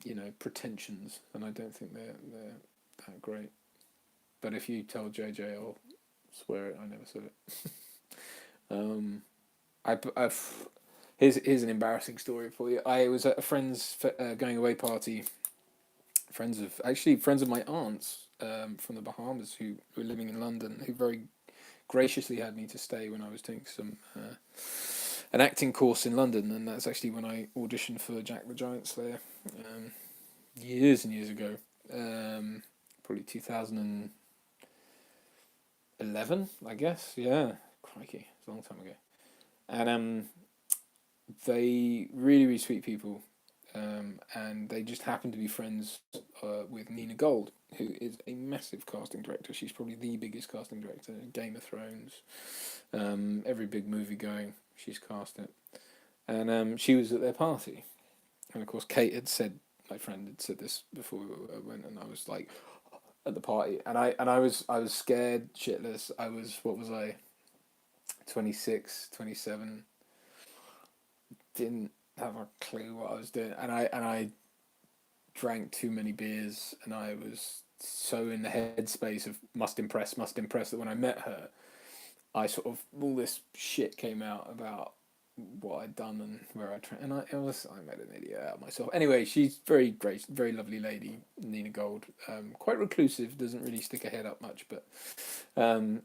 you know, pretensions, and I don't think they're that great. But if you tell JJ, I'll swear it. I never said it. Here's an embarrassing story for you. I was at a friend's going away party. Friends of my aunts from the Bahamas who were living in London, who very graciously had me to stay when I was doing an acting course in London, and that's actually when I auditioned for Jack the Giant Slayer years and years ago, probably 2011, I guess. Yeah, crikey, it's a long time ago. And they really, really sweet people, and they just happened to be friends with Nina Gold, who is a massive casting director. She's probably the biggest casting director in Game of Thrones. Every big movie going, she's cast it. And she was at their party. And of course, my friend had said this before we went, and I was like, at the party. And I was scared shitless. What was I? 26, 27. Didn't have a clue what I was doing. And I drank too many beers, and I was so in the headspace of must impress, that when I met her, I sort of, all this shit came out about what I'd done and where and I made an idiot out of myself. Anyway, she's very great, very lovely lady, Nina Gold. Quite reclusive, doesn't really stick her head up much. But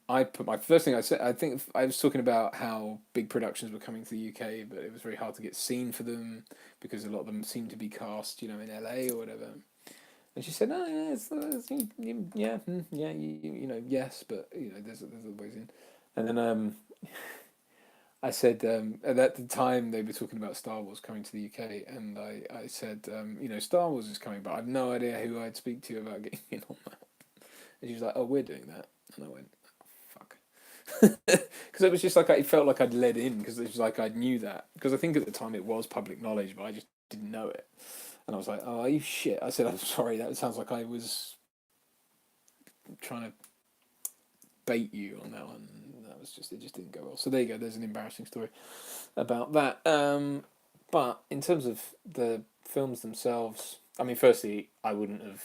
I put my first thing I said. I think I was talking about how big productions were coming to the UK, but it was very hard to get seen for them because a lot of them seemed to be cast, in LA or whatever. And she said, "Oh yeah, yeah, yes, but there's other ways in." And then I said, at the time they were talking about Star Wars coming to the UK, and I said, Star Wars is coming, but I have no idea who I'd speak to about getting in on that. And she was like, "Oh, we're doing that," and I went, "Fuck," because it was just like it felt like I'd led in because it was like I knew that because I think at the time it was public knowledge, but I just didn't know it, and I was like, "Oh, are you shit?" I said, "I'm sorry, that sounds like I was trying to bait you on that one." That was just it just didn't go well. So there you go. There's an embarrassing story about that. But in terms of the films themselves, I mean, firstly, I wouldn't have.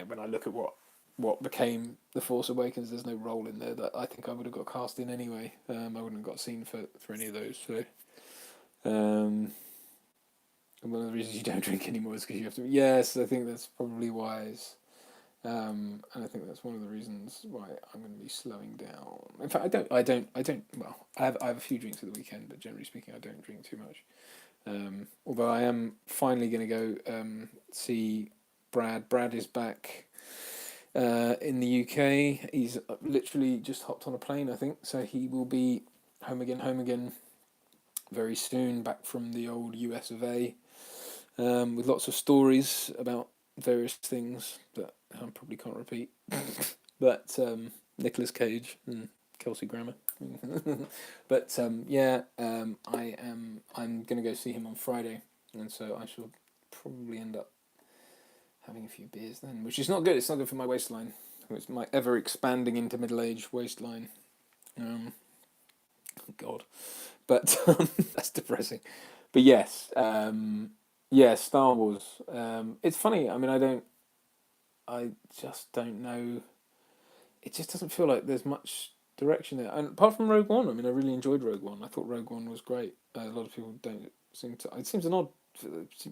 When I look at what became The Force Awakens, there's no role in there that I think I would have got cast in anyway. I wouldn't have got seen for any of those. So, and one of the reasons you don't drink anymore is because you have to. Yes, I think that's probably wise. And I think that's one of the reasons why I'm going to be slowing down. In fact, I don't. Well, I have a few drinks at the weekend, but generally speaking, I don't drink too much. Although I am finally going to go see Brad. Brad is back in the UK. He's literally just hopped on a plane, I think, so he will be home again very soon, back from the old US of A, with lots of stories about various things that I probably can't repeat. But Nicolas Cage and Kelsey Grammer. But I'm gonna go see him on Friday, and so I shall probably end up having a few beers then, which is not good. It's not good for my waistline. It's my ever expanding into middle age waistline. God, but that's depressing. But yes, Star Wars. It's funny. I mean, I just don't know. It just doesn't feel like there's much direction there. And apart from Rogue One, I mean, I really enjoyed Rogue One. I thought Rogue One was great. A lot of people don't seem to. It seems an odd.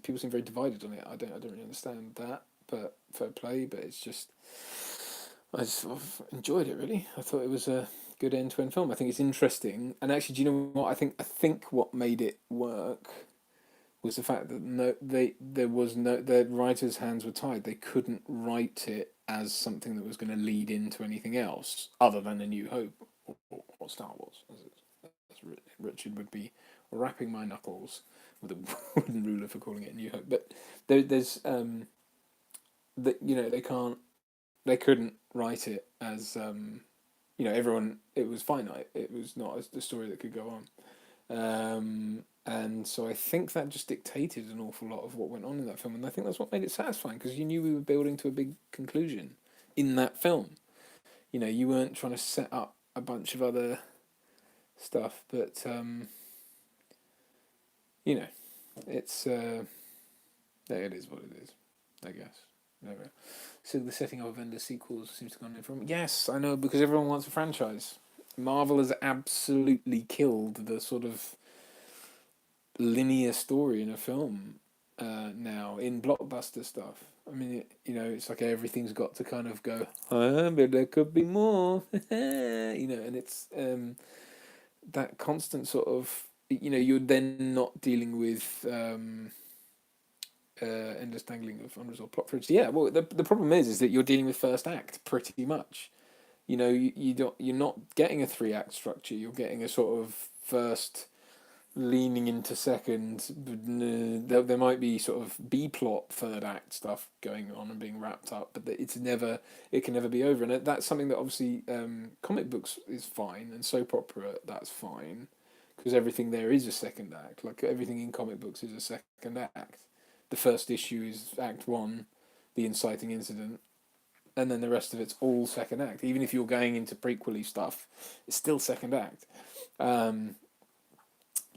People seem very divided on it. I don't really understand that. But fair play. But it's just. I just sort of enjoyed it really. I thought it was a good end-to-end film. I think it's interesting. And actually, do you know what? I think what made it work was the fact that the writer's hands were tied. They couldn't write it as something that was going to lead into anything else other than A New Hope or Star Wars. As Richard would be rapping my knuckles with a wooden ruler for calling it A New Hope. But there's that they couldn't write it as everyone. It was finite. It was not a story that could go on. And so I think that just dictated an awful lot of what went on in that film, and I think that's what made it satisfying because you knew we were building to a big conclusion in that film. You weren't trying to set up a bunch of other stuff, but it's it is what it is, I guess. Never. So the setting up of Ender sequels seems to have gone in from. Yes, I know, because everyone wants a franchise. Marvel has absolutely killed the sort of linear story in a film now in blockbuster stuff. I mean, it's like everything's got to kind of go, but there could be more, and it's that constant sort of, you're then not dealing with endless dangling of unresolved plot threads. Yeah, well, the problem is that you're dealing with first act pretty much. You're not getting a 3-act structure. You're getting a sort of first leaning into second. There might be sort of B plot third act stuff going on and being wrapped up, but it can never be over. And that's something that obviously comic books is fine, and soap opera, that's fine, because everything there is a second act. Like everything in comic books is a second act. The first issue is Act 1, the inciting incident, and then the rest of it's all second act. Even if you're going into prequely stuff, it's still second act.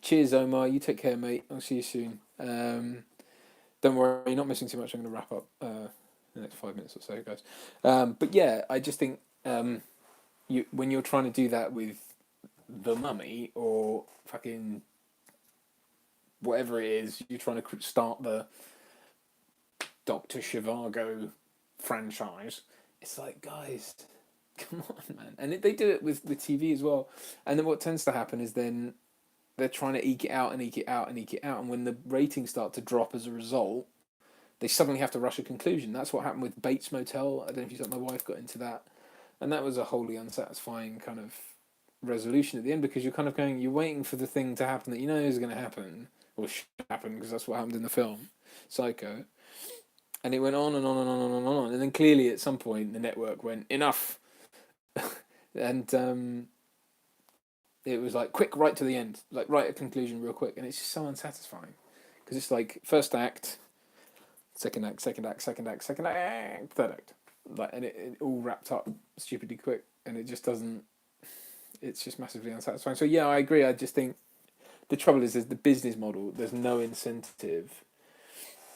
Cheers, Omar. You take care, mate. I'll see you soon. Don't worry, you're not missing too much. I'm going to wrap up the next 5 minutes or so, guys. But yeah, I just think when you're trying to do that with The Mummy or fucking whatever it is, you're trying to start the Doctor Zhivago franchise. It's like, guys, come on, man. And they do it with TV as well. And then what tends to happen is then they're trying to eke it out and eke it out and eke it out. And when the ratings start to drop as a result, they suddenly have to rush a conclusion. That's what happened with Bates Motel. I don't know if you thought my wife got into that. And that was a wholly unsatisfying kind of resolution at the end, because you're kind of going, you're waiting for the thing to happen that you know is going to happen, or should happen, because that's what happened in the film, Psycho. And it went on and on and on and on and on. And then clearly at some point the network went, enough. And it was like, quick, right to the end. Like, right at conclusion real quick. And it's just so unsatisfying. Because it's like, first act, second act, second act, second act, second act, third act. Like, and it all wrapped up stupidly quick. And it just doesn't... It's just massively unsatisfying. So yeah, I agree. I just think the trouble is the business model. There's no incentive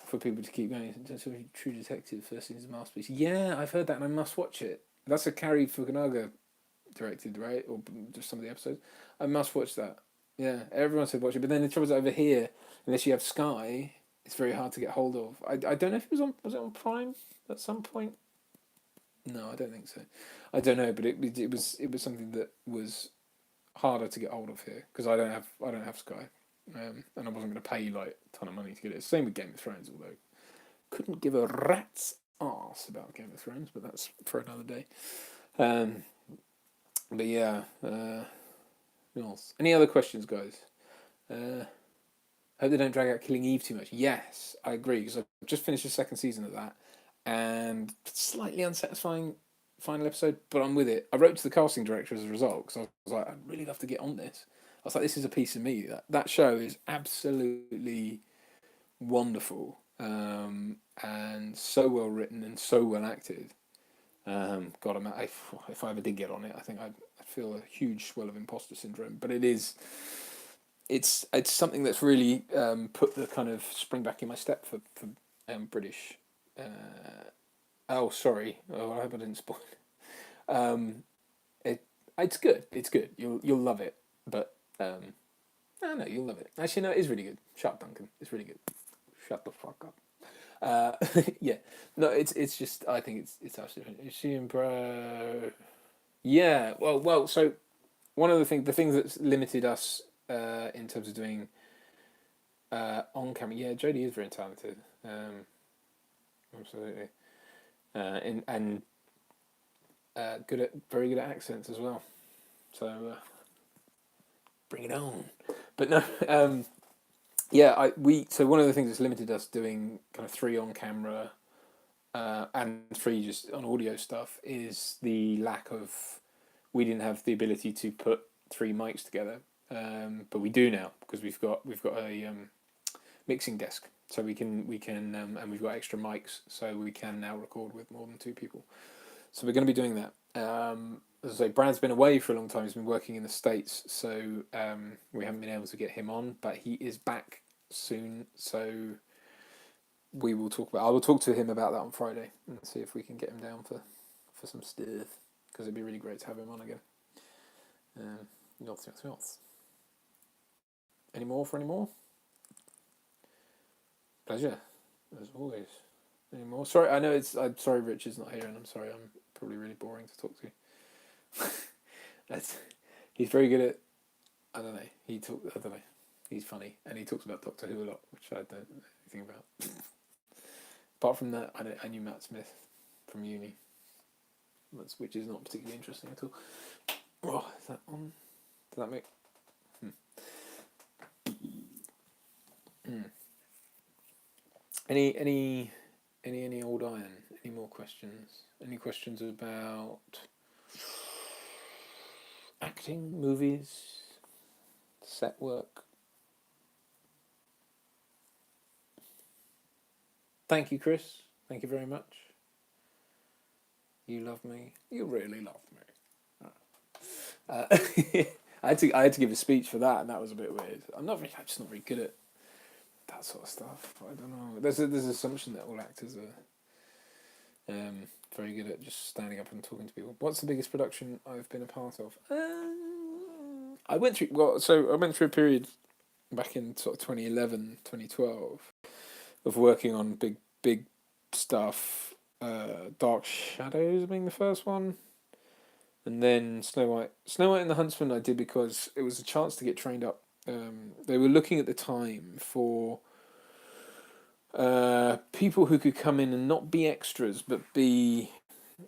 for people to keep going. That's a True Detective, first season's masterpiece. Yeah, I've heard that and I must watch it. That's a Cary Fukunaga directed, right? Or just some of the episodes. I must watch that. Yeah, everyone said watch it. But then the trouble is over here, unless you have Sky, it's very hard to get hold of. I don't know if it was it on Prime at some point? No, I don't think so. I don't know, but it was something that was harder to get hold of here, because I don't have Sky, and I wasn't going to pay like a ton of money to get it. Same with Game of Thrones, although couldn't give a rat's arse about Game of Thrones, but that's for another day. But yeah, any other questions, guys? Hope they don't drag out Killing Eve too much. Yes, I agree, because I've just finished the second season of that, and slightly unsatisfying final episode, but I'm with it. I wrote to the casting director as a result, because I was like, I'd really love to get on this. I was like, this is a piece of me. That show is absolutely wonderful, and so well written and so well acted. God, if I ever did get on it, I think I'd feel a huge swell of imposter syndrome. But it's something that's really put the kind of spring back in my step for British. Oh, sorry. Oh, I hope I didn't spoil it. It's good. It's good. You'll love it. But no, you'll love it. Actually, no, it is really good. Shut up, Duncan. It's really good. Shut the fuck up. Yeah. No, it's just, I think it's absolutely. Is she and bro? Yeah. Well. So one of the things that's limited us in terms of doing on camera. Yeah, Jodie is very talented. Absolutely. And very good at accents as well. So bring it on. But no, yeah, so one of the things that's limited us doing kind of 3 on camera and 3 just on audio stuff is the lack of. We didn't have the ability to put 3 mics together, but we do now, because we've got a mixing desk. So we can and we've got extra mics, so we can now record with more than 2 people. So we're going to be doing that. As I say, Brad's been away for a long time. He's been working in the States, so we haven't been able to get him on. But he is back soon, so I will talk to him about that on Friday and see if we can get him down for some stuff, because it'd be really great to have him on again. North. Any more? Pleasure, as always. Any more? Sorry, I know I'm sorry Richard's not here, and I'm sorry I'm probably really boring to talk to. He's very good at, I don't know, he's funny, and he talks about Doctor Who a lot, which I don't know anything about. Apart from that, I knew Matt Smith from uni, which is not particularly interesting at all. Oh, is that on? Does that make... Any old iron? Any more questions? Any questions about acting, movies, set work? Thank you, Chris. Thank you very much. You love me. You really love me. I had to give a speech for that, and that was a bit weird. I'm just not very good at that sort of stuff. I don't know. There's an assumption that all actors are very good at just standing up and talking to people. What's the biggest production I've been a part of? I went through so I went through a period back in sort of 2011, 2012 of working on big stuff. Dark Shadows being the first one, and then Snow White and the Huntsman I did because it was a chance to get trained up. They were looking at the time for people who could come in and not be extras, but be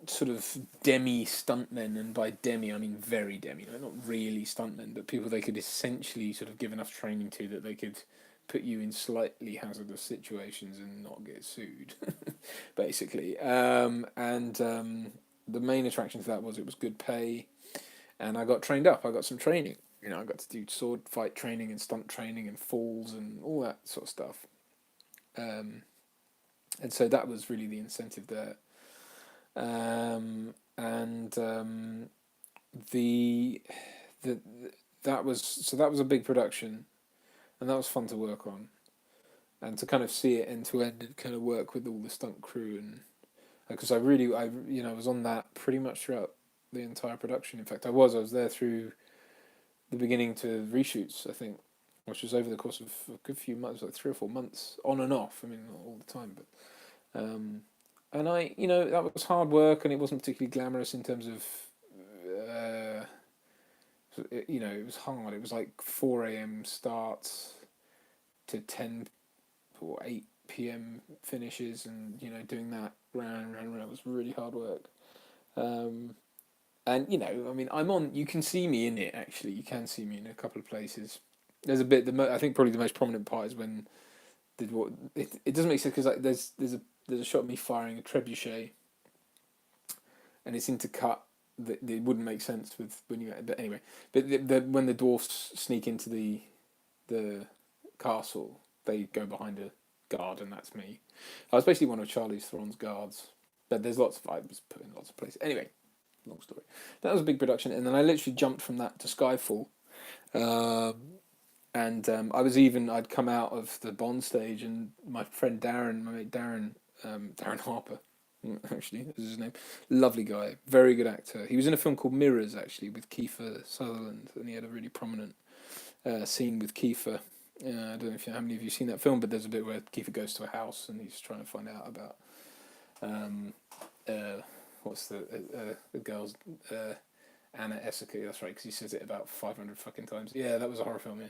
sort of demi stuntmen, and by demi I mean very demi, like not really stuntmen, but people they could essentially sort of give enough training to that they could put you in slightly hazardous situations and not get sued, basically. The main attraction to that was it was good pay, and I got trained up. I got some training. You know, I got to do sword fight training and stunt training and falls and all that sort of stuff. And so that was really the incentive there. And the that was a big production, and that was fun to work on, and to kind of see it end to end and kind of work with all the stunt crew, and because I was on that pretty much throughout the entire production. In fact, I was there through the beginning to reshoots, I think, which was over the course of a good few months, like 3 or 4 months, on and off. I mean, not all the time, but and that was hard work, and it wasn't particularly glamorous in terms of, it was hard. It was like 4 a.m. starts to 10 or 8 p.m. finishes, and doing that round was really hard work. And I mean, you can see me in it. Actually, you can see me in a couple of places. There's a bit. I think probably the most prominent part is when it doesn't make sense because like there's a shot of me firing a trebuchet, and it's intercut. That it wouldn't make sense with when you. But anyway, when the dwarfs sneak into the castle, they go behind a guard, and that's me. I was basically one of Charlize Theron's guards, but I was put in lots of places. Anyway, long story. That was a big production, and then I literally jumped from that to Skyfall. I'd come out of the Bond stage, and my friend Darren, my mate Darren, Darren Harper, actually, is his name. Lovely guy, very good actor. He was in a film called Mirrors, actually, with Kiefer Sutherland, and he had a really prominent scene with Kiefer. I don't know how many of you have seen that film, but there's a bit where Kiefer goes to a house and he's trying to find out about what's the girl's Anna Essica. That's right, because he says it about 500 fucking times. Yeah, that was a horror film. Yeah,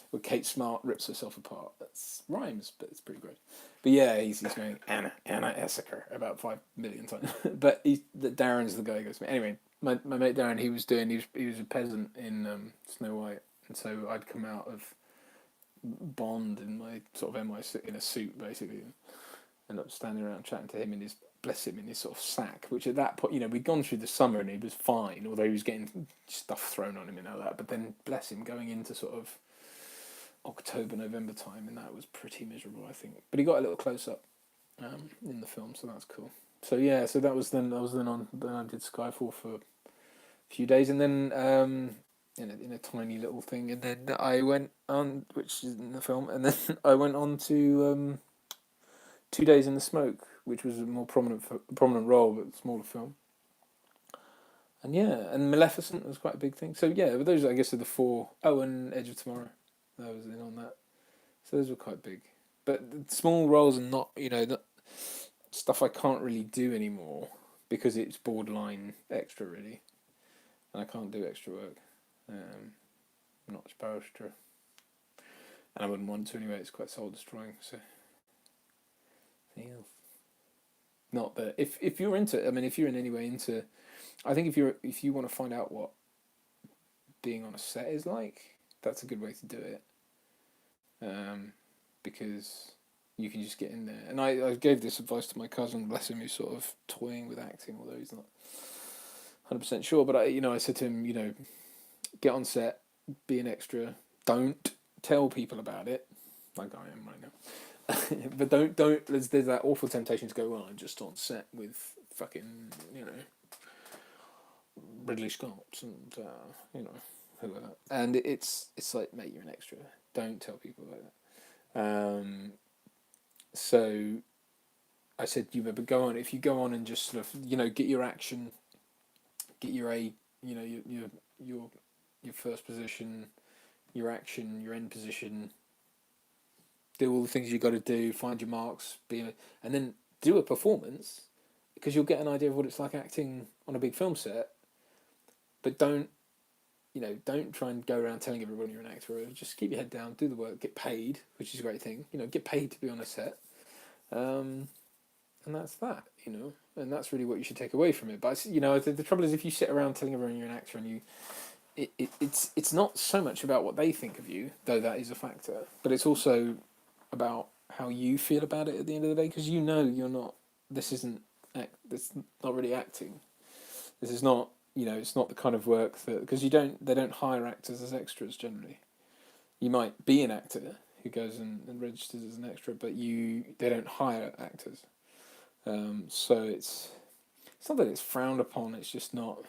where Kate Smart rips herself apart. That's rhymes, but it's pretty great. But yeah, he's going Anna Essica about 5 million times. But Darren's the guy who goes to me. Anyway, my mate Darren, he was a peasant in Snow White, and so I'd come out of Bond in my sort of MI6 in a suit, basically. End up standing around chatting to him in his sort of sack, which at that point, we'd gone through the summer and he was fine, although he was getting stuff thrown on him and all that. But then, bless him, going into sort of October, November time, and that was pretty miserable, I think. But he got a little close up in the film, so that's cool. So yeah, so that was then. Then I did Skyfall for a few days, and then in a tiny little thing, and then I went on, which is in the film, and then I went on to 2 Days in the Smoke, which was a more prominent role, but smaller film. And yeah, and Maleficent was quite a big thing. So yeah, but those I guess are the four. Oh, and Edge of Tomorrow, I was in on that. So those were quite big, but small roles and not not stuff I can't really do anymore because it's borderline extra really, and I can't do extra work. Not extra, and I wouldn't want to anyway. It's quite soul destroying. So yeah. Not that if you're into, I mean, if you're in any way into, I think if you want to find out what being on a set is like, that's a good way to do it. Because you can just get in there. And I gave this advice to my cousin, bless him, who's sort of toying with acting, although he's not 100% sure. But I said to him, get on set, be an extra, don't tell people about it, like I am right now. But don't. There's that awful temptation to go, well, I'm just on set with fucking Ridley Scott and whoever. And it's like, mate, you're an extra. Don't tell people like that. So I said, but go on. If you go on and just sort of get your action, get your your your first position, your action, your end position, do all the things you got to do, find your marks, and then do a performance, because you'll get an idea of what it's like acting on a big film set. But don't try and go around telling everyone you're an actor. Just keep your head down, do the work, get paid, which is a great thing. Get paid to be on a set, and that's that. And that's really what you should take away from it. But the trouble is, if you sit around telling everyone you're an actor and it's not so much about what they think of you, though that is a factor, but it's also about how you feel about it at the end of the day, because you're not. This isn't. This not really acting. This is not. It's not the kind of work that, because they don't hire actors as extras generally. You might be an actor who goes and registers as an extra, but they don't hire actors. So it's not that it's frowned upon. It's just not.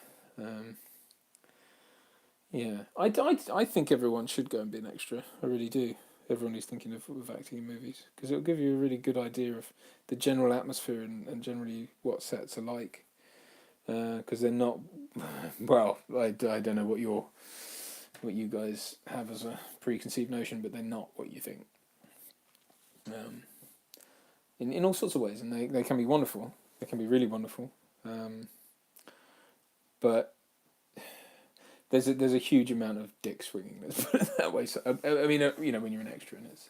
Yeah, I think everyone should go and be an extra. I really do. Everyone who's thinking of acting in movies, because it'll give you a really good idea of the general atmosphere and generally what sets are like. Because they're not. Well, I don't know what you guys have as a preconceived notion, but they're not what you think. In all sorts of ways, and they can be wonderful. They can be really wonderful. But there's a huge amount of dick swinging. Let's put it that way. So I mean, when you're an extra, and it's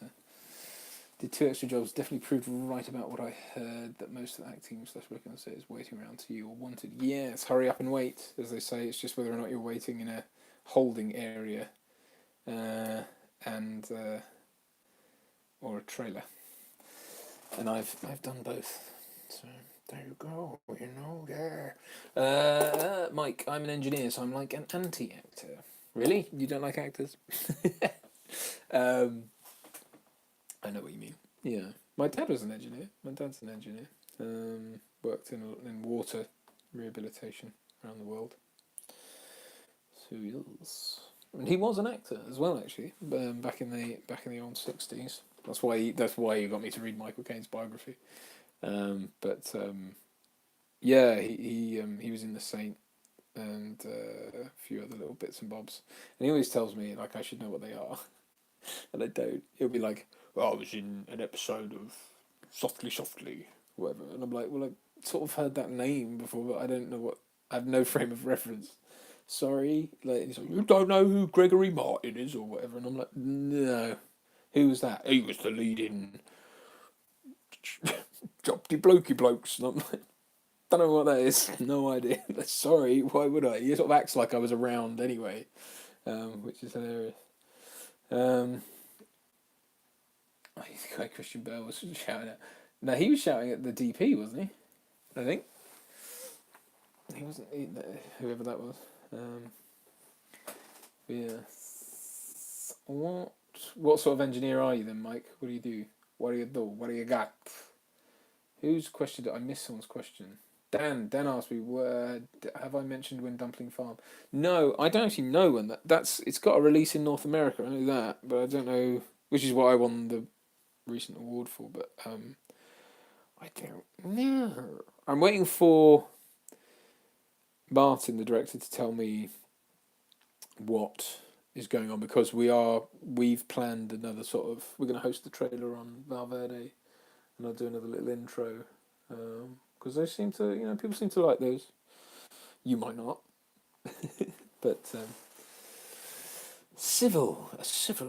did 2 extra jobs, definitely proved right about what I heard, that most of the acting / working on set is waiting around to you or wanted. Yes, hurry up and wait, as they say. It's just whether or not you're waiting in a holding area, and or a trailer. And I've done both. So there you go. Yeah. Mike, I'm an engineer, so I'm like an anti-actor. Really? You don't like actors? I know what you mean. Yeah, my dad was an engineer. My dad's an engineer. Worked in water rehabilitation around the world. So yes, and he was an actor as well, actually. Back in the old '60s. That's why he got me to read Michael Caine's biography. Yeah, he was in The Saint and a few other little bits and bobs. And he always tells me like I should know what they are, and I don't. He'll be like, "Well, I was in an episode of Softly, Softly, whatever," and I'm like, "Well, I sort of heard that name before, but I don't know what. I have no frame of reference. Sorry." Like, he's like, "You don't know who Gregory Martin is or whatever," and I'm like, "No, who was that? He was the lead in Jopty Blokey Blokes," and I'm like, "Don't know what that is. No idea." Sorry, why would I? He sort of acts like I was around anyway, which is hilarious. I think Christian Bale was shouting at. No, he was shouting at the DP, wasn't he? I think he wasn't. Whoever that was. Yeah. What sort of engineer are you then, Mike? What do you do? What do you do? What do you got? Whose question did I miss? Someone's question. Dan asked me, have I mentioned When Dumpling Farm? No, I don't actually know when that's. It's got a release in North America. I know that, but I don't know. Which is what I won the recent award for. But I don't know. I'm waiting for Martin, the director, to tell me what is going on, because we've planned another sort of. We're going to host the trailer on Valverde, and I'll do another little intro. Because they seem to, people seem to like those. You might not, but a civil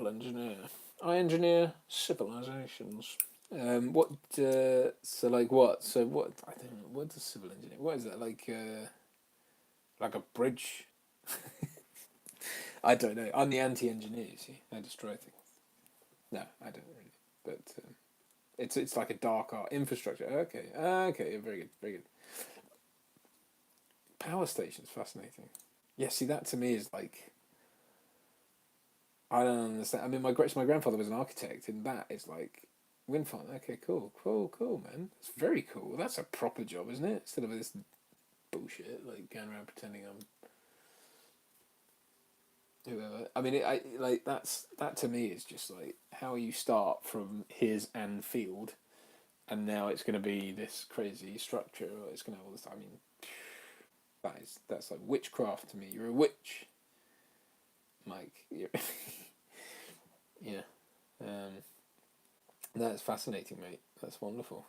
engineer. I engineer civilizations. What? So like what? So what? I don't know. What's a civil engineer? What is that like? Like a bridge? I don't know. I'm the anti-engineer. You see, I destroy things. No, I don't really. But it's like a dark art infrastructure. Okay, very good, very good. Power stations, fascinating. Yeah, see, that to me is like, I don't understand. I mean, my grandfather was an architect, and that is like wind farm. Okay, cool, man. It's very cool. That's a proper job, isn't it? Instead of this bullshit like going around pretending I'm whoever. I mean, I like that to me is just like how you start from here's an field, and now it's going to be this crazy structure, or it's going to have all this. I mean, that's like witchcraft to me. You're a witch. Mike. Yeah. Um, that's fascinating, mate. That's wonderful.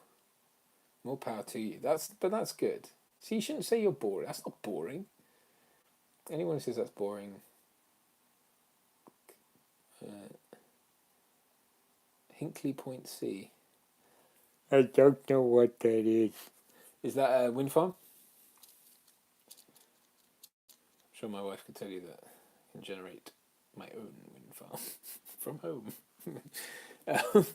More power to you. That's good. So you shouldn't say you're boring. That's not boring. Anyone who says that's boring, uh, Hinkley Point C. I don't know what that is. Is that a wind farm? I'm sure my wife could tell you that I can generate my own wind farm from home. That's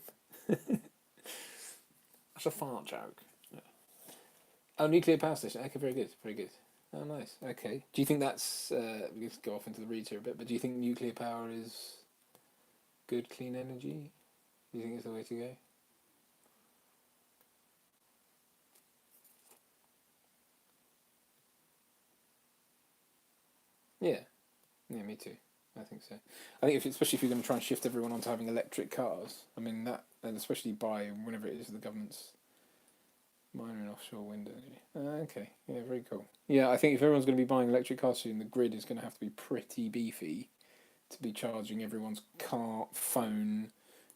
a fart joke. Yeah. Oh, nuclear power station. Okay, very good, very good. Oh, nice. Okay. Do you think that's? We can go off into the reeds here a bit, but do you think nuclear power is good, clean energy? Do you think it's the way to go? Yeah. Yeah, me too. I think so. I think especially if you're going to try and shift everyone onto having electric cars, I mean that, and especially by whenever it is the government's mining and offshore wind energy. Okay, yeah, very cool. Yeah, I think if everyone's going to be buying electric cars soon, the grid is going to have to be pretty beefy to be charging everyone's car, phone,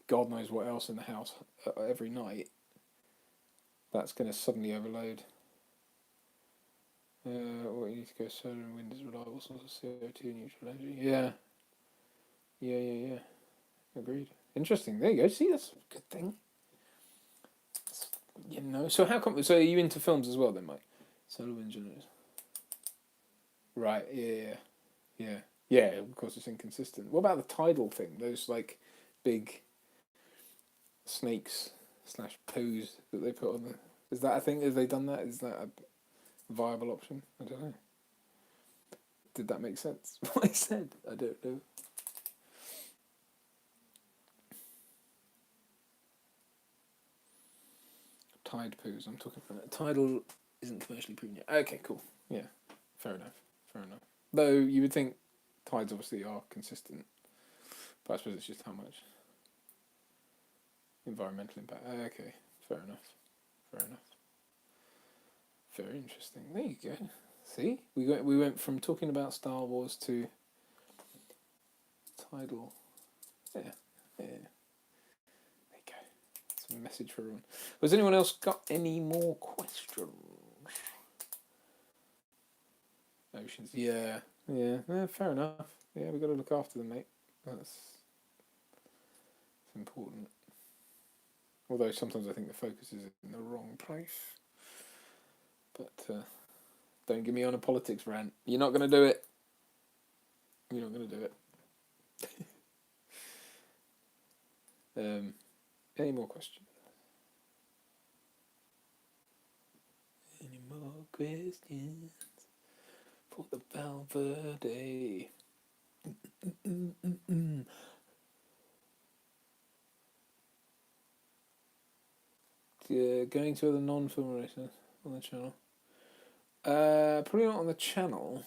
God knows what else in the house every night. That's going to suddenly overload. What you need to go solar and wind is reliable source of CO2 neutral energy. Yeah, yeah. Agreed. Interesting. There you go. See, that's a good thing. You know. So how come? So are you into films as well, then, Mike? Solar wind generators. Right. Yeah. Of course, it's inconsistent. What about the tidal thing? Those like big snakes slash poos that they put on the. Is that a thing? Have they done that? Is that a viable option? I don't know. Did that make sense? What I said? I don't know. Tide poos. I'm talking about that. Tidal isn't commercially proven yet. Okay, cool. Yeah, fair enough. Fair enough. Though you would think tides obviously are consistent, but I suppose it's just how much environmental impact. Okay, fair enough. Fair enough. Very interesting. There you go. See, we went from talking about Star Wars to tidal. Yeah, yeah. There you go. It's a message for everyone. Has anyone else got any more questions? Oceans. Yeah. Fair enough. Yeah, we've got to look after them, mate. That's important. Although sometimes I think the focus is in the wrong place. But don't get me on a politics rant. You're not going to do it. You're not going to do it. Any more questions? Any more questions for the Valverde? Going to other non-film races on the channel. Probably not on the channel,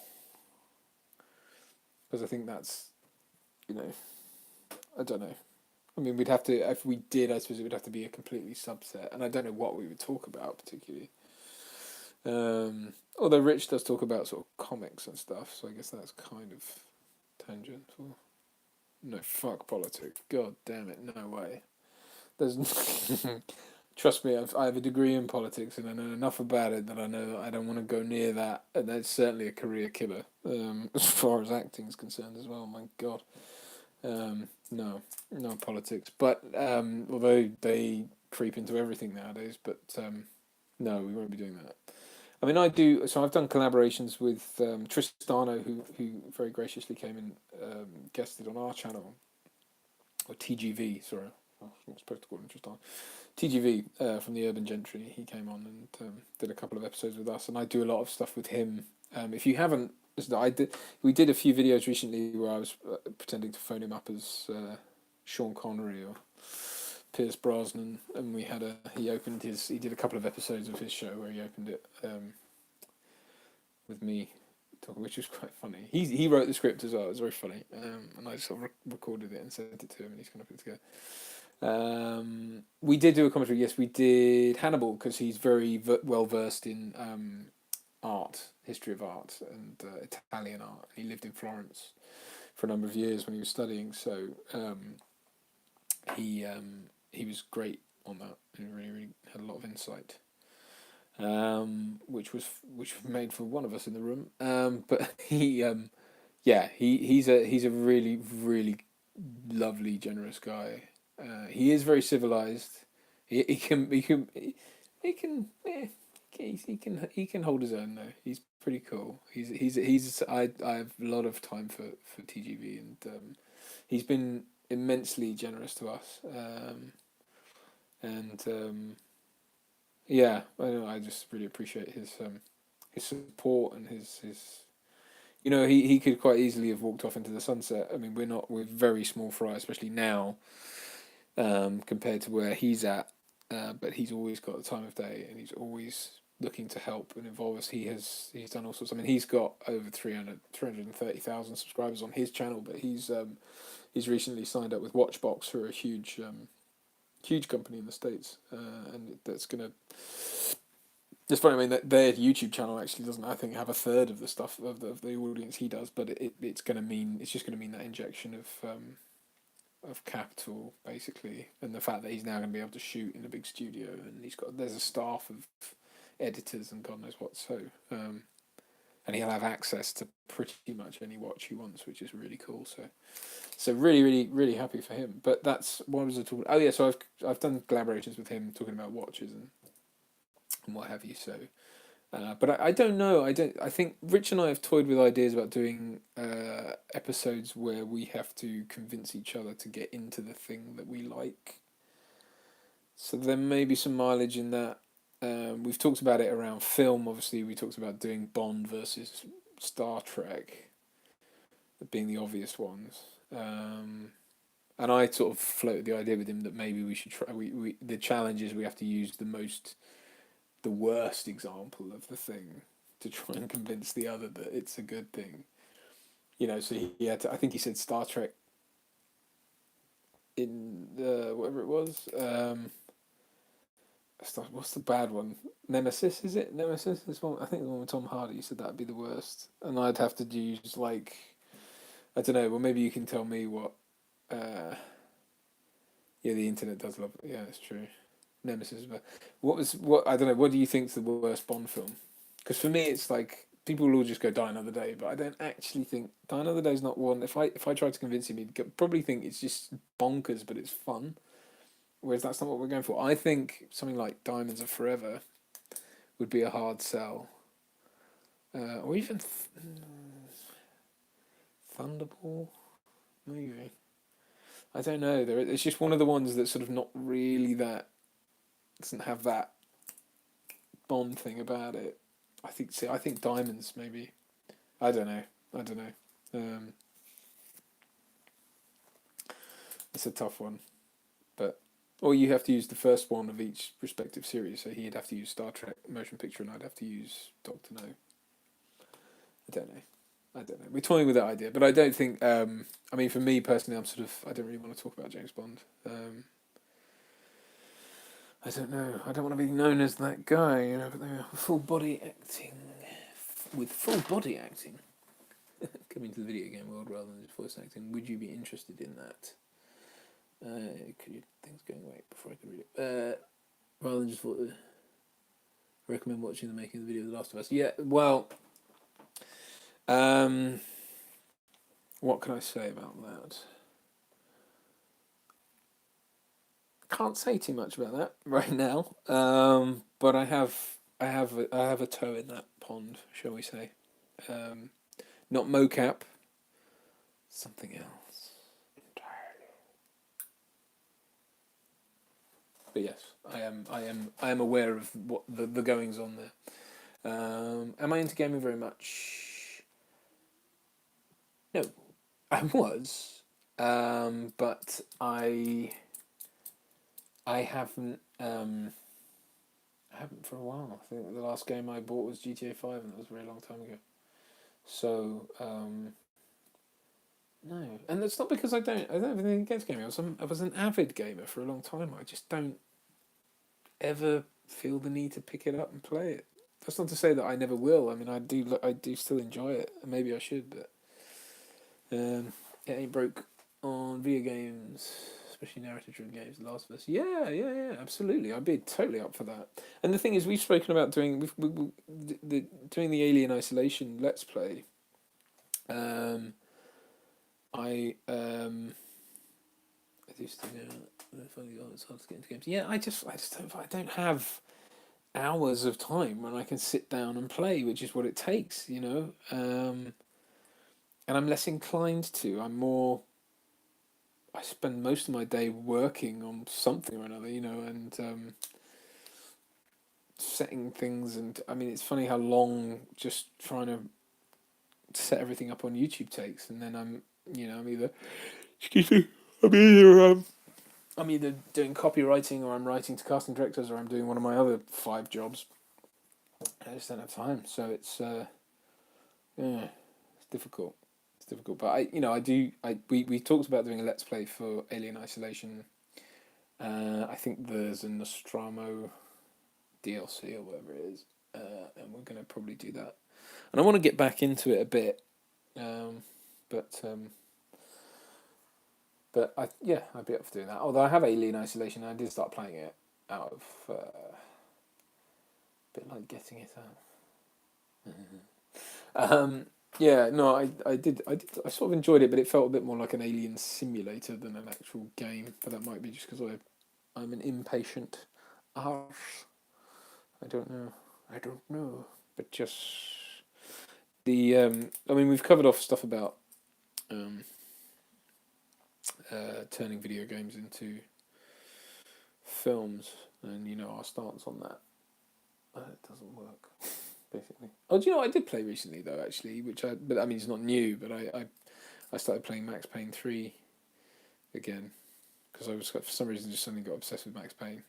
because I think that's, I don't know. I mean, we'd have to, if we did, I suppose it would have to be a completely subset, and I don't know what we would talk about particularly. Although Rich does talk about sort of comics and stuff, so I guess that's kind of tangential. No, fuck politics. God damn it, no way. There's trust me, I have a degree in politics and I know enough about it that I know that I don't want to go near that, and that's certainly a career killer. As far as acting is concerned as well. My God, no politics. But although they creep into everything nowadays, but no, we won't be doing that. I mean, I do. So I've done collaborations with Tristano, who very graciously came and guested on our channel, or TGV. Sorry, I'm not supposed to call him Tristano. TGV from the Urban Gentry. He came on and did a couple of episodes with us, and I do a lot of stuff with him. If you haven't, we did a few videos recently where I was pretending to phone him up as Sean Connery or Pierce Brosnan, and he did a couple of episodes of his show where he opened it with me talking, which was quite funny. He wrote the script as well. It was very funny, and I sort of recorded it and sent it to him, and he's going to put it together. We did do a commentary. Yes, we did Hannibal, because he's very well versed in art, history of art, and Italian art. He lived in Florence for a number of years when he was studying. So he was great on that, and really had a lot of insight, which was made for one of us in the room. But he's a really lovely, generous guy. He is very civilized. He can hold his own though. He's pretty cool. I have a lot of time for TGV, and he's been immensely generous to us. And yeah, I just really appreciate his support and his. He could quite easily have walked off into the sunset. I mean, we're very small fry, especially now, compared to where he's at. But he's always got the time of day, and he's always looking to help and involve us. He's done all sorts. I mean, he's got over 330,000 subscribers on his channel, but he's recently signed up with Watchbox, who are a huge company in the States, and that's gonna. It's funny. I mean, that their YouTube channel actually doesn't, I think, have a third of the stuff of the audience he does, but it's just gonna mean that injection of capital, basically, and the fact that he's now going to be able to shoot in a big studio, and there's a staff of editors and God knows what. So and he'll have access to pretty much any watch he wants, which is really cool. So really happy for him. But that's what was I talking? Oh yeah, so I've done collaborations with him talking about watches and what have you. So. But I don't know. I think Rich and I have toyed with ideas about doing episodes where we have to convince each other to get into the thing that we like. So there may be some mileage in that. We've talked about it around film. Obviously, we talked about doing Bond versus Star Trek, being the obvious ones. And I sort of floated the idea with him that maybe we should try. The challenge is we have to use the worst example of the thing to try and convince the other that it's a good thing. So he had to, I think he said Star Trek in whatever it was. What's the bad one? Nemesis, is it? Nemesis is one. I think the one with Tom Hardy. He said that'd be the worst, and I'd have to use I don't know. Well, maybe you can tell me what. Yeah, the internet does love it. Yeah, it's true. Nemesis, but I don't know. What do you think's the worst Bond film? Because for me, it's like people will all just go Die Another Day, but I don't actually think Die Another Day is not one. If I tried to convince him, he'd probably think it's just bonkers, but it's fun. Whereas that's not what we're going for. I think something like Diamonds Are Forever would be a hard sell, or even Thunderball, maybe. I don't know. It's just one of the ones that's sort of not really that. Doesn't have that Bond thing about it. I think Diamonds maybe. I don't know. It's a tough one, or you have to use the first one of each respective series. So he'd have to use Star Trek motion picture, and I'd have to use Doctor No. I don't know. We're toying with that idea, but I don't think. I mean, for me personally, I don't really want to talk about James Bond. I don't know. I don't want to be known as that guy, but full body acting. With full body acting, coming to the video game world rather than just voice acting, would you be interested in that? Things going away before I could read it. Rather than just recommend watching the making of the video of The Last of Us. Yeah, well, what can I say about that? Can't say too much about that right now, but I have a toe in that pond, shall we say? Not mocap, something else entirely. But yes, I am aware of what the goings on there. Am I into gaming very much? No, I was, but I haven't for a while. I think the last game I bought was GTA 5, and that was a very long time ago. So no, and that's not because I don't have anything against gaming. I was an avid gamer for a long time. I just don't ever feel the need to pick it up and play it. That's not to say that I never will. I mean, I do still enjoy it. Maybe I should, but it ain't broke on video games, especially narrative-driven games. The Last of Us. Yeah, yeah, yeah. Absolutely, I'd be totally up for that. And the thing is, we've spoken about doing doing the Alien Isolation Let's Play. Um, I used to it's hard to get into games. Yeah, I don't have hours of time when I can sit down and play, which is what it takes, you know. And I'm less inclined to. I'm more. I spend most of my day working on something or another, you know, and setting things. And I mean, it's funny how long just trying to set everything up on YouTube takes, and then I'm either, excuse me, I'm either doing copywriting or I'm writing to casting directors or I'm doing one of my other 5 jobs. I just don't have time, so yeah, it's difficult. It's difficult, but we talked about doing a let's play for Alien Isolation. I think there's a Nostromo DLC or whatever it is, and we're gonna probably do that. And I want to get back into it a bit, but I'd be up for doing that. Although I have Alien Isolation, and I did start playing it out of a bit like getting it out. Yeah, no, I sort of enjoyed it, but it felt a bit more like an alien simulator than an actual game. But that might be just because I'm an impatient arse. I don't know. I don't know. But just I mean, we've covered off stuff about um, turning video games into films, and you know our stance on that. It doesn't work, basically. Oh, do you know what I did play recently though? Actually, but I mean it's not new, but I started playing Max Payne 3 again because I was for some reason just suddenly got obsessed with Max Payne.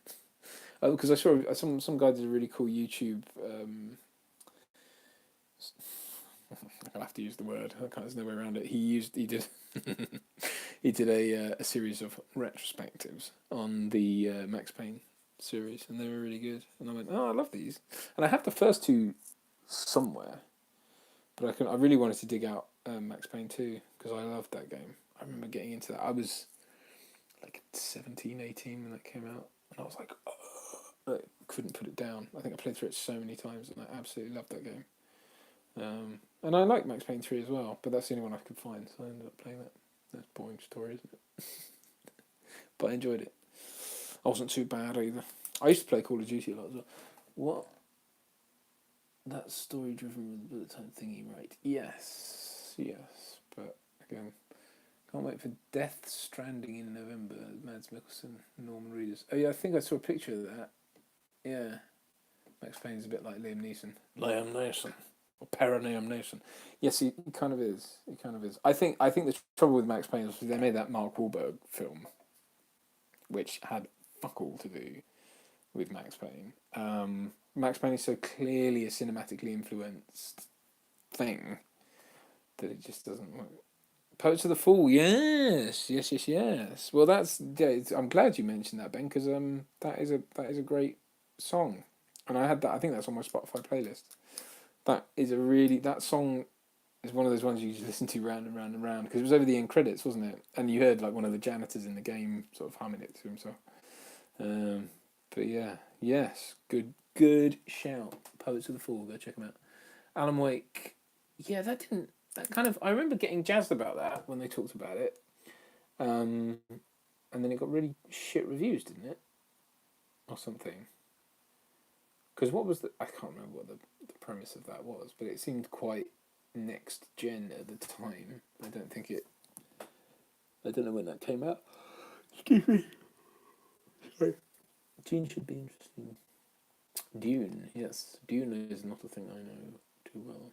Because I saw some guy did a really cool YouTube. I'll have to use the word. There's no way around it. He did he did a series of retrospectives on the Max Payne series, and they were really good. And I went, oh, I love these. And I have the first 2 somewhere, but I really wanted to dig out Max Payne 2 because I loved that game. I remember getting into that. I was like 17, 18 when that came out, and I was like, I couldn't put it down. I think I played through it so many times, and I absolutely loved that game. And I like Max Payne 3 as well, but that's the only one I could find, so I ended up playing that. That's a boring story, isn't it? But I enjoyed it. I wasn't too bad either. I used to play Call of Duty a lot as well. What? That story driven with bullet time thingy, right? Yes. But again, can't wait for Death Stranding in November. Mads Mikkelsen, Norman Reedus. Oh yeah, I think I saw a picture of that. Yeah. Max Payne's a bit like Liam Neeson. Liam Neeson. Or Liam Neeson. Yes, he kind of is. He kind of is. I think the trouble with Max Payne is they made that Mark Wahlberg film, which had fuck all to do with Max Payne. Max Payne is so clearly a cinematically influenced thing that it just doesn't work. Poets of the Fall, yes. Well, I'm glad you mentioned that, Ben, because that is a great song, and I had that. I think that's on my Spotify playlist. That song is one of those ones you just listen to round and round and round because it was over the end credits, wasn't it? And you heard like one of the janitors in the game sort of humming it to himself. But yeah, yes, good shout. Poets of the Fall, go check them out. Alan Wake, yeah, I remember getting jazzed about that when they talked about it, and then it got really shit reviews, didn't it, or something? Because I can't remember what the premise of that was, but it seemed quite next gen at the time. I don't know when that came out. Excuse me. Sorry. Dune should be interesting. Dune, yes. Dune is not a thing I know too well.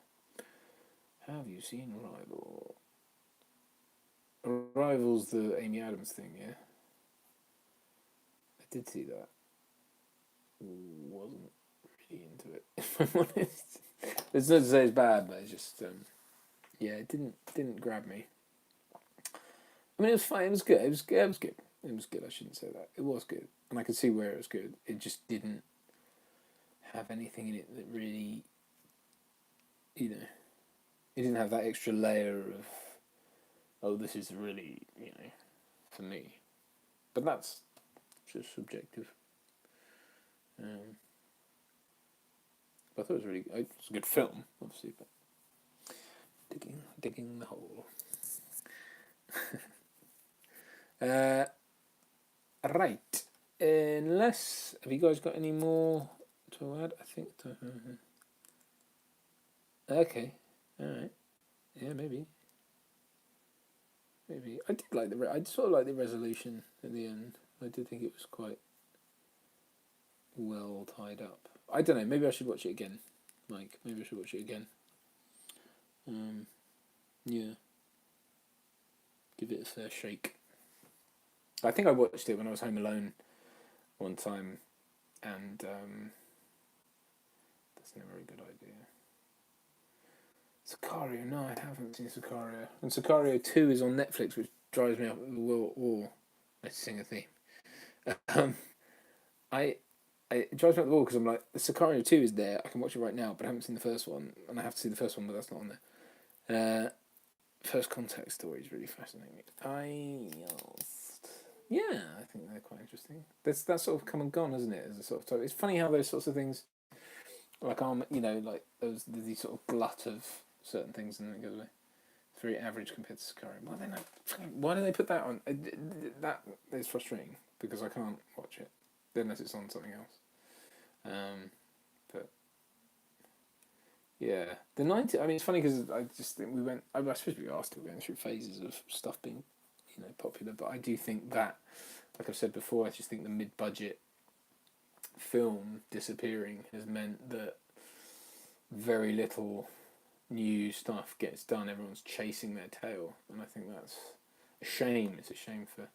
Have you seen Arrival? Arrival's the Amy Adams thing, yeah? I did see that. Wasn't really into it, if I'm honest. It's not to say it's bad, but it's just, it didn't grab me. I mean, it was fine. It was good. It was good. I shouldn't say that. It was good, and I could see where it was good. It just didn't have anything in it that really, it didn't have that extra layer of oh, this is really, for me. But that's just subjective. But I thought it was it's a good film, obviously, but digging the hole. Right. Unless, have you guys got any more to add? I think. Okay. All right. Yeah, maybe. I did like I sort of like the resolution at the end. I did think it was quite well tied up. I don't know. Maybe I should watch it again. Maybe I should watch it again. Yeah. Give it a fair shake. I think I watched it when I was home alone one time, and that's never a good idea. Sicario, no, I haven't seen Sicario. And Sicario 2 is on Netflix, which drives me up the wall. Let's sing a theme. It drives me up the wall because I'm like, the Sicario 2 is there, I can watch it right now, but I haven't seen the first one, and I have to see the first one, but that's not on there. First Contact story is really fascinating. Yeah, I think they're quite interesting. That's sort of come and gone, isn't it? As a sort of, it's funny how those sorts of things, like like these sort of glut of certain things, and then it goes away. It's very average compared to Sicario. Why do they put that on? That is frustrating because I can't watch it unless it's on something else. But yeah, the 90s. I mean, it's funny because I just think we went. I suppose we are still going through phases of stuff being, popular. But I do think that, like I've said before, I just think the mid-budget film disappearing has meant that very little new stuff gets done. Everyone's chasing their tail, and I think that's a shame. It's a shame for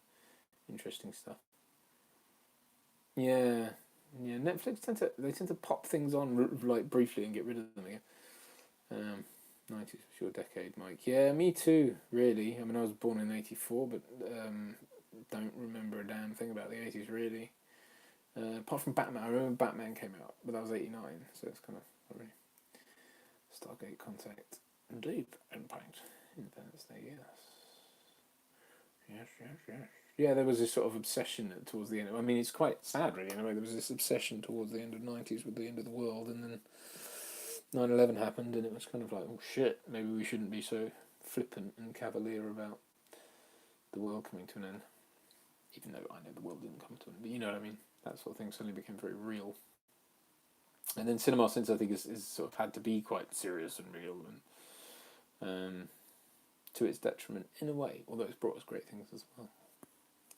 interesting stuff. Yeah, yeah. Netflix tend to pop things on like briefly and get rid of them again. 90s was your decade, Mike. Yeah, me too. Really. I mean, I was born in '84, but don't remember a damn thing about the '80s really. Apart from Batman, I remember Batman came out, but that was '89, so it's kind of not really. Stargate Contact, Deep Impact, Independence Day. Yes. Yeah, there was this sort of obsession towards the end. I mean, it's quite sad, really. In a way, there was this obsession towards the end of '90s with the end of the world, and then 9/11 happened, and it was kind of like, oh shit, maybe we shouldn't be so flippant and cavalier about the world coming to an end. Even though I know the world didn't come to an end, but you know what I mean. That sort of thing suddenly became very real. And then cinema since I think is sort of had to be quite serious and real, and to its detriment in a way, although it's brought us great things as well.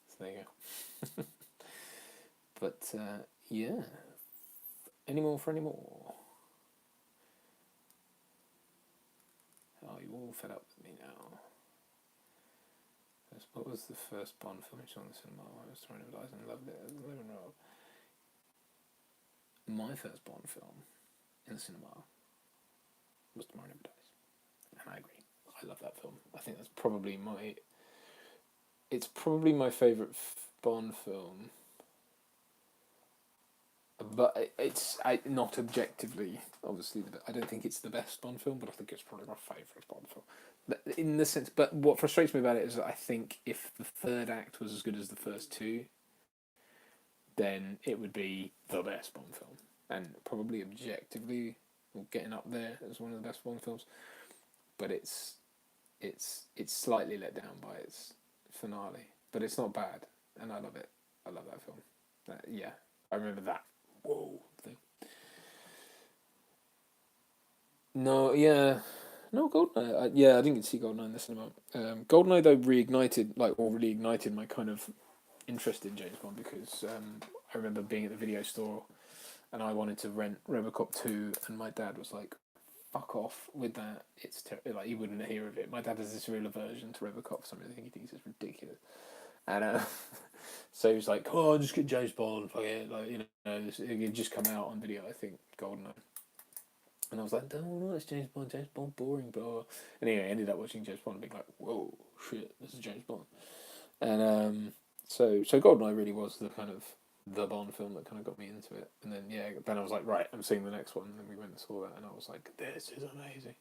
So there you go. But yeah, any more for any more? Oh, you all fed up with me now. What was the first Bond film you saw in the cinema? I was trying to realize and loved it. My first Bond film in the cinema was Tomorrow Never Dies, and I agree. I love that film. I think that's probably my favourite Bond film, but it's not objectively, obviously. I don't think it's the best Bond film, but I think it's probably my favourite Bond film. In the sense, but what frustrates me about it is that I think if the third act was as good as the first two, then it would be the best Bond film, and probably objectively, getting up there as one of the best Bond films. But it's slightly let down by its finale, but it's not bad, and I love it. I love that film. Yeah, I remember that. Whoa thing. No, yeah, no Goldeneye. I didn't get to see Goldeneye in the cinema. Goldeneye though really ignited my kind of interest in James Bond because I remember being at the video store and I wanted to rent RoboCop 2, and my dad was like, fuck off with that. It's like he wouldn't hear of it. My dad has this real aversion to RoboCop for some reason. He thinks it's ridiculous. And so he was like, "Oh, just get James Bond, fuck it." Like, it just come out on video, I think, Goldeneye. And I was like, "No, it's James Bond. James Bond, boring, blah." Anyway, I ended up watching James Bond and being like, "Whoa, shit, this is James Bond." And so Goldeneye really was the kind of the Bond film that kind of got me into it. And then I was like, right, I'm seeing the next one. And then we went and saw that, and I was like, this is amazing.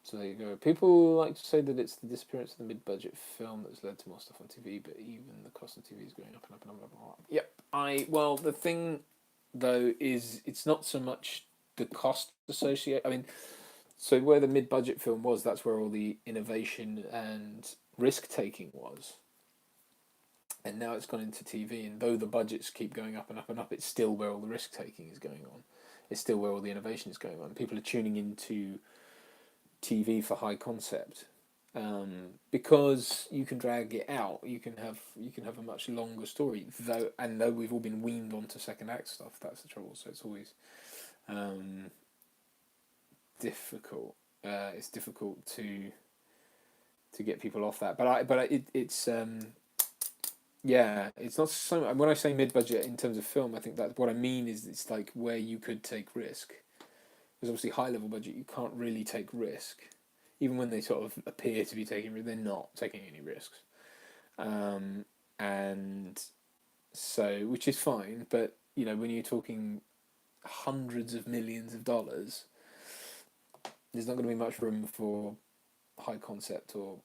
So there you go. People like to say that it's the disappearance of the mid-budget film that's led to more stuff on TV, but even the cost of TV is going up and up and up and up. And up. Yep. Well, the thing though is it's not so much the cost associated. I mean, so where the mid-budget film was, that's where all the innovation and risk taking was. And now it's gone into TV, and though the budgets keep going up and up and up, it's still where all the risk taking is going on. It's still where all the innovation is going on. People are tuning into TV for high concept, because you can drag it out. You can have a much longer story. Though we've all been weaned onto second act stuff, that's the trouble. So it's always um, difficult. It's difficult to get people off that. It's yeah, it's not so. When I say mid budget in terms of film, I think that what I mean is it's like where you could take risk. There's obviously high level budget, you can't really take risk. Even when they sort of appear to be taking risk, they're not taking any risks. And so, which is fine, but when you're talking hundreds of millions of dollars, there's not going to be much room for high concept or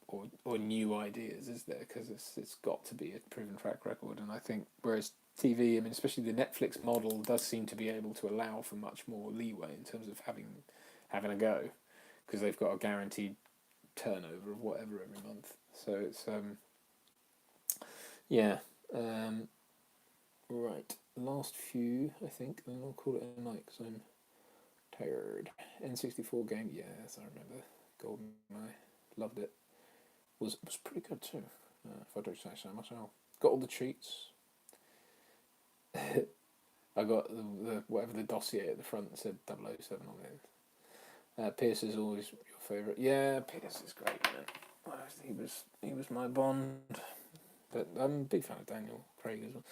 new ideas, is there? Because it's got to be a proven track record. And I think whereas TV, I mean, especially the Netflix model, does seem to be able to allow for much more leeway in terms of having a go, because they've got a guaranteed turnover of whatever every month. So it's yeah. Right, last few I think, and I'll call it a night because I'm tired. N64 game, yes, I remember. GoldenEye, loved it. Was pretty good too. If I don't say so myself. Got all the cheats. I got the whatever the dossier at the front said 007 on it. Pierce is always your favourite. Yeah, Pierce is great, man. He was my Bond. But I'm a big fan of Daniel Craig as well.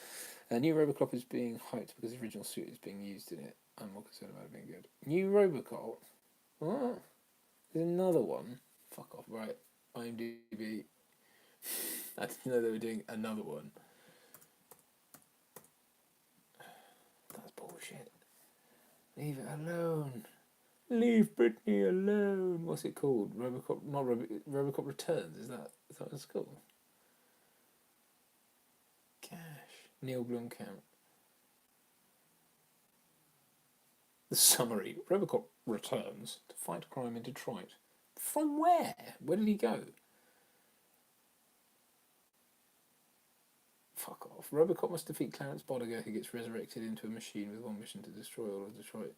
New Robocop is being hyped because the original suit is being used in it. I'm more concerned about it being good. New Robocop? What? There's another one? Fuck off, right. IMDb. I didn't know they were doing another one. That's bullshit. Leave it alone. Leave Britney alone. What's it called? Robocop, not Robocop Returns. Is that what it's called? Gosh. Neil Blomkamp. The summary: Robocop returns to fight crime in Detroit. From where? Where did he go? Fuck off. Robocop must defeat Clarence Bodiger, who gets resurrected into a machine with one mission to destroy all of Detroit.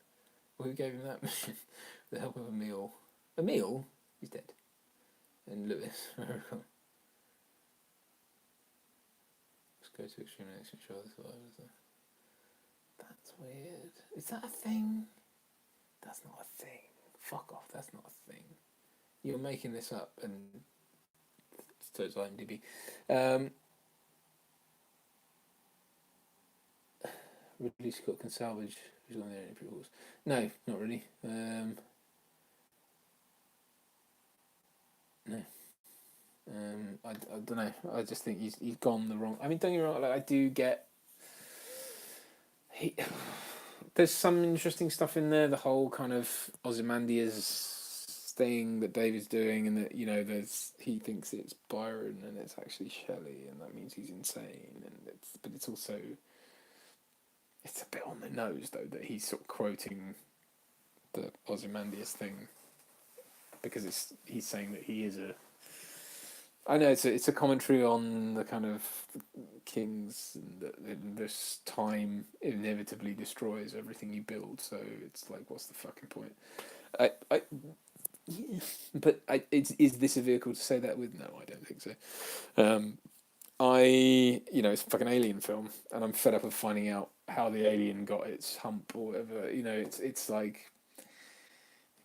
Well, who gave him that mission? With the help of Emil. Emil? He's dead. And Lewis. Let's go to extreme lengths to ensure the survivors. That's weird. Is that a thing? That's not a thing. Fuck off, that's not a thing. You're making this up, and so it's IMDb. Ridley Scott can salvage who's on there any prequels. No, not really. No. I don't know. I just think he's gone the wrong. I mean, don't get me wrong. Like, I do get. There's some interesting stuff in there. The whole kind of Ozymandias thing that David's doing, and that he thinks it's Byron and it's actually Shelley, and that means he's insane. But it's also it's a bit on the nose though that he's sort of quoting the Ozymandias thing, because he's saying that he is a. I know it's a commentary on the kind of kings, and that this time inevitably destroys everything you build. So it's like, what's the fucking point? Yeah, but is this a vehicle to say that with? No, I don't think so. It's a fucking alien film, and I'm fed up of finding out how the alien got its hump or whatever. It's like,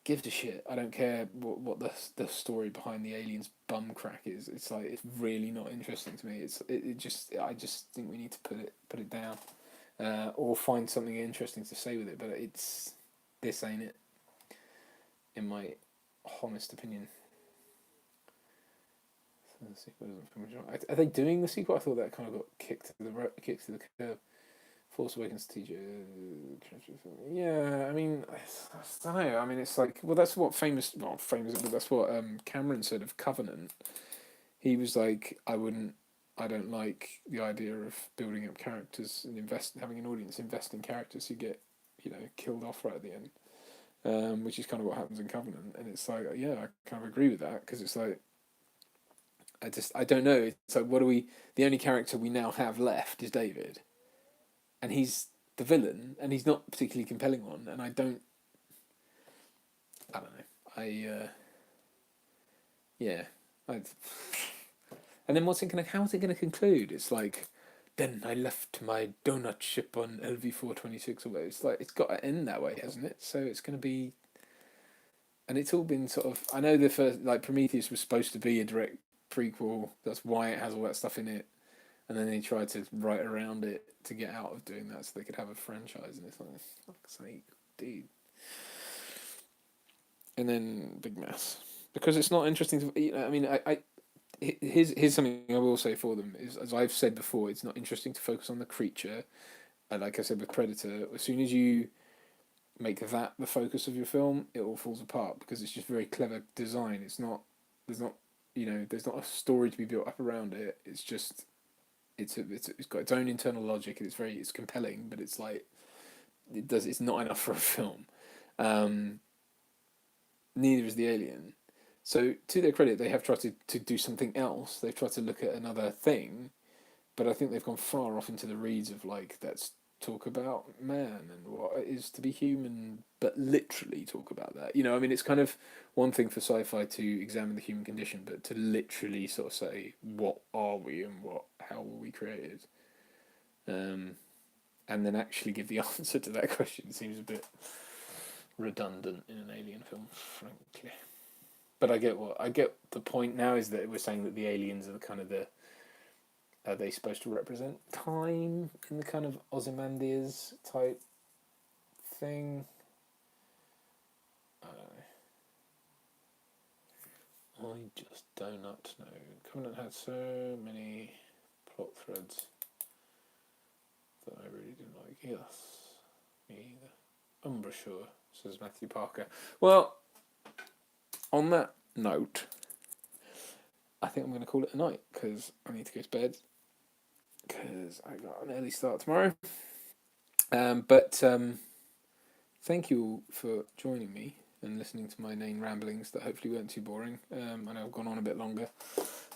gives a shit. I don't care what the story behind the alien's bum crack is. It's like, it's really not interesting to me. I just think we need to put it down, or find something interesting to say with it. But this ain't it, in my honest opinion. So the sequel isn't. Are they doing the sequel? I thought that kind of got kicked to the curb. Force Awakens teacher Yeah, I mean, I don't know. I mean, it's like, well, that's what but that's what Cameron said of Covenant. He was like, I don't like the idea of building up characters and having an audience invest in characters who get, killed off right at the end. Which is kind of what happens in Covenant, and it's like, yeah, I kind of agree with that because it's like, I don't know. It's like, what do we? The only character we now have left is David, and he's the villain, and he's not a particularly compelling one, and I don't know. Yeah, I, and then how's it gonna conclude? It's like, then I left my donut ship on LV-426 away. It's like, it's got to end that way, hasn't it? So it's gonna be, and it's all been sort of. I know the first, like, Prometheus was supposed to be a direct prequel. That's why it has all that stuff in it, and then they tried to write around it to get out of doing that, so they could have a franchise. And it's like, fuck's sake, dude. And then big mess because it's not interesting to. I mean, here's something I will say for them is, as I've said before, it's not interesting to focus on the creature. And like I said with Predator, as soon as you make that the focus of your film, it all falls apart because it's just very clever design. It's not there's not there's not a story to be built up around it. It's just it's got its own internal logic and it's compelling, but it's like it's not enough for a film. Neither is the Alien. So to their credit, they have tried to do something else. They've tried to look at another thing, but I think they've gone far off into the reeds of like, let's talk about man and what it is to be human, but literally talk about that. I mean, it's kind of one thing for sci-fi to examine the human condition, but to literally sort of say, what are we and how were we created? And then actually give the answer to that question seems a bit redundant in an Alien film, frankly. But I get the point now is that we're saying that the aliens are the kind of the. Are they supposed to represent time in the kind of Ozymandias type thing? I don't know. I just do not know. Covenant had so many plot threads that I really didn't like. Yes, me either. Umbrasure, says Matthew Parker. Well, on that note, I think I'm going to call it a night because I need to go to bed because I got an early start tomorrow. But thank you all for joining me and listening to my inane ramblings that hopefully weren't too boring. I know I've gone on a bit longer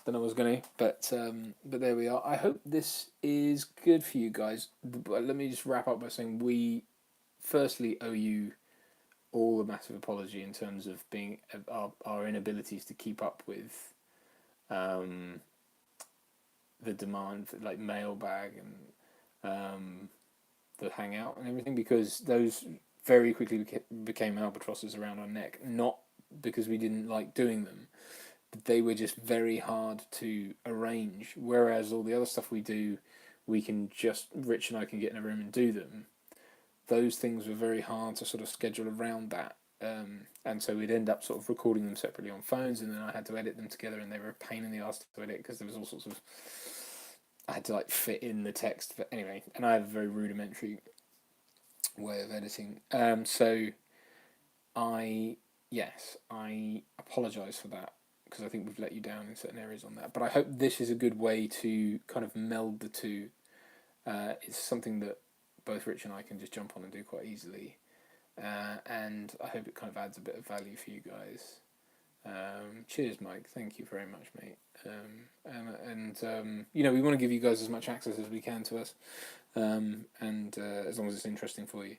than I was going to, but there we are. I hope this is good for you guys. But let me just wrap up by saying we firstly owe you all a massive apology in terms of being our inabilities to keep up with the demand for like mailbag and the hangout and everything, because those very quickly became albatrosses around our neck, not because we didn't like doing them, but they were just very hard to arrange, whereas all the other stuff we do, Rich and I can get in a room and do them. Those things were very hard to sort of schedule around that. And so we'd end up sort of recording them separately on phones, and then I had to edit them together, and they were a pain in the ass to edit because there was all sorts of. I had to like fit in the text, but anyway, and I have a very rudimentary way of editing. So I apologise for that because I think we've let you down in certain areas on that. But I hope this is a good way to kind of meld the two. It's something that both Rich and I can just jump on and do quite easily. And I hope it kind of adds a bit of value for you guys. Cheers, Mike. Thank you very much, mate. We want to give you guys as much access as we can to us, and as long as it's interesting for you.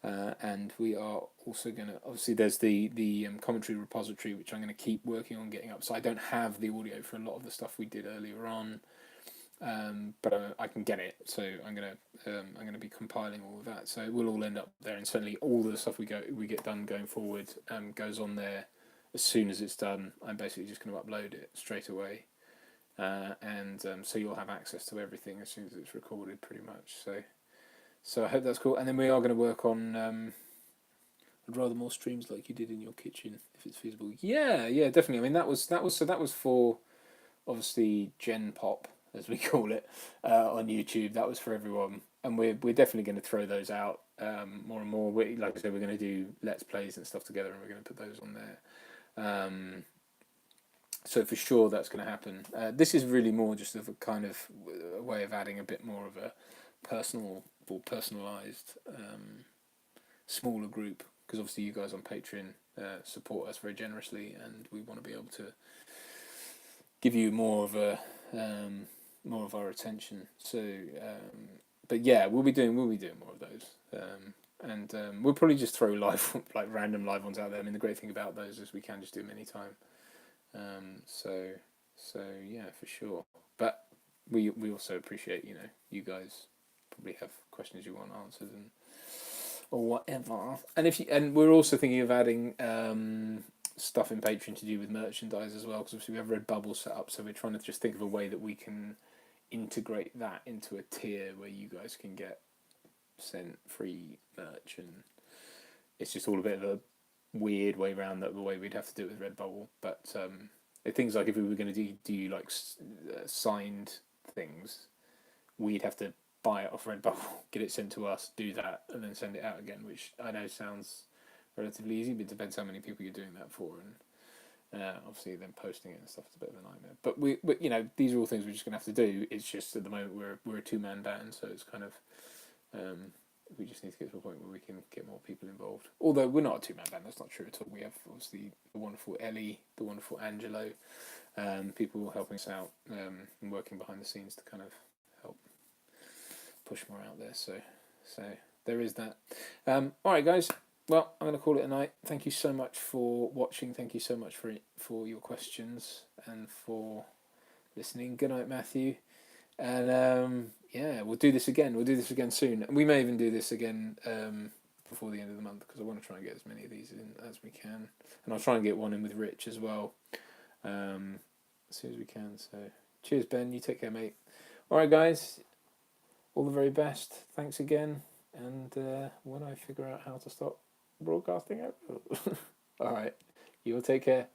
And we are also going to, obviously there's the commentary repository, which I'm going to keep working on getting up. So I don't have the audio for a lot of the stuff we did earlier on. But I can get it, so I'm gonna be compiling all of that. So it will all end up there, and certainly all the stuff we get done going forward goes on there as soon as it's done. I'm basically just going to upload it straight away, and so you'll have access to everything as soon as it's recorded, pretty much. So I hope that's cool. And then we are going to work on. I'd rather more streams like you did in your kitchen, if it's feasible. Yeah, definitely. I mean, that was for obviously Gen Pop, as we call it, on YouTube. That was for everyone, and we're definitely going to throw those out more and more. Like I said, we're going to do Let's Plays and stuff together, and we're going to put those on there. So for sure that's going to happen. This is really more just of a kind of a way of adding a bit more of a personal or personalised smaller group, because obviously you guys on Patreon support us very generously, and we want to be able to give you more of our attention. So, but yeah, we'll be doing more of those, and we'll probably just throw like random live ones out there. I mean, the great thing about those is we can just do them anytime. So yeah, for sure. But we also appreciate, you guys probably have questions you want answered or whatever. And we're also thinking of adding stuff in Patreon to do with merchandise as well, because obviously we have Redbubble set up, so we're trying to just think of a way that we can integrate that into a tier where you guys can get sent free merch, and it's just all a bit of a weird way around the way we'd have to do it with Redbubble. But things like if we were going to do like signed things, we'd have to buy it off Redbubble, get it sent to us, do that, and then send it out again, which I know sounds relatively easy, but it depends how many people you're doing that for, and obviously then posting it and stuff is a bit of a nightmare. But these are all things we're just going to have to do. It's just at the moment we're a two-man band, so it's kind of we just need to get to a point where we can get more people involved. Although we're not a two-man band, that's not true at all. We have obviously the wonderful Ellie, the wonderful Angelo, people helping us out and working behind the scenes to kind of help push more out there. So there is that. All right, guys. Well, I'm going to call it a night. Thank you so much for watching. Thank you so much for your questions and for listening. Good night, Matthew. And yeah, we'll do this again. We'll do this again soon. We may even do this again before the end of the month, because I want to try and get as many of these in as we can. And I'll try and get one in with Rich as well as soon as we can. So cheers, Ben. You take care, mate. All right, guys. All the very best. Thanks again. And when I figure out how to stop broadcasting out. All right. You will take care.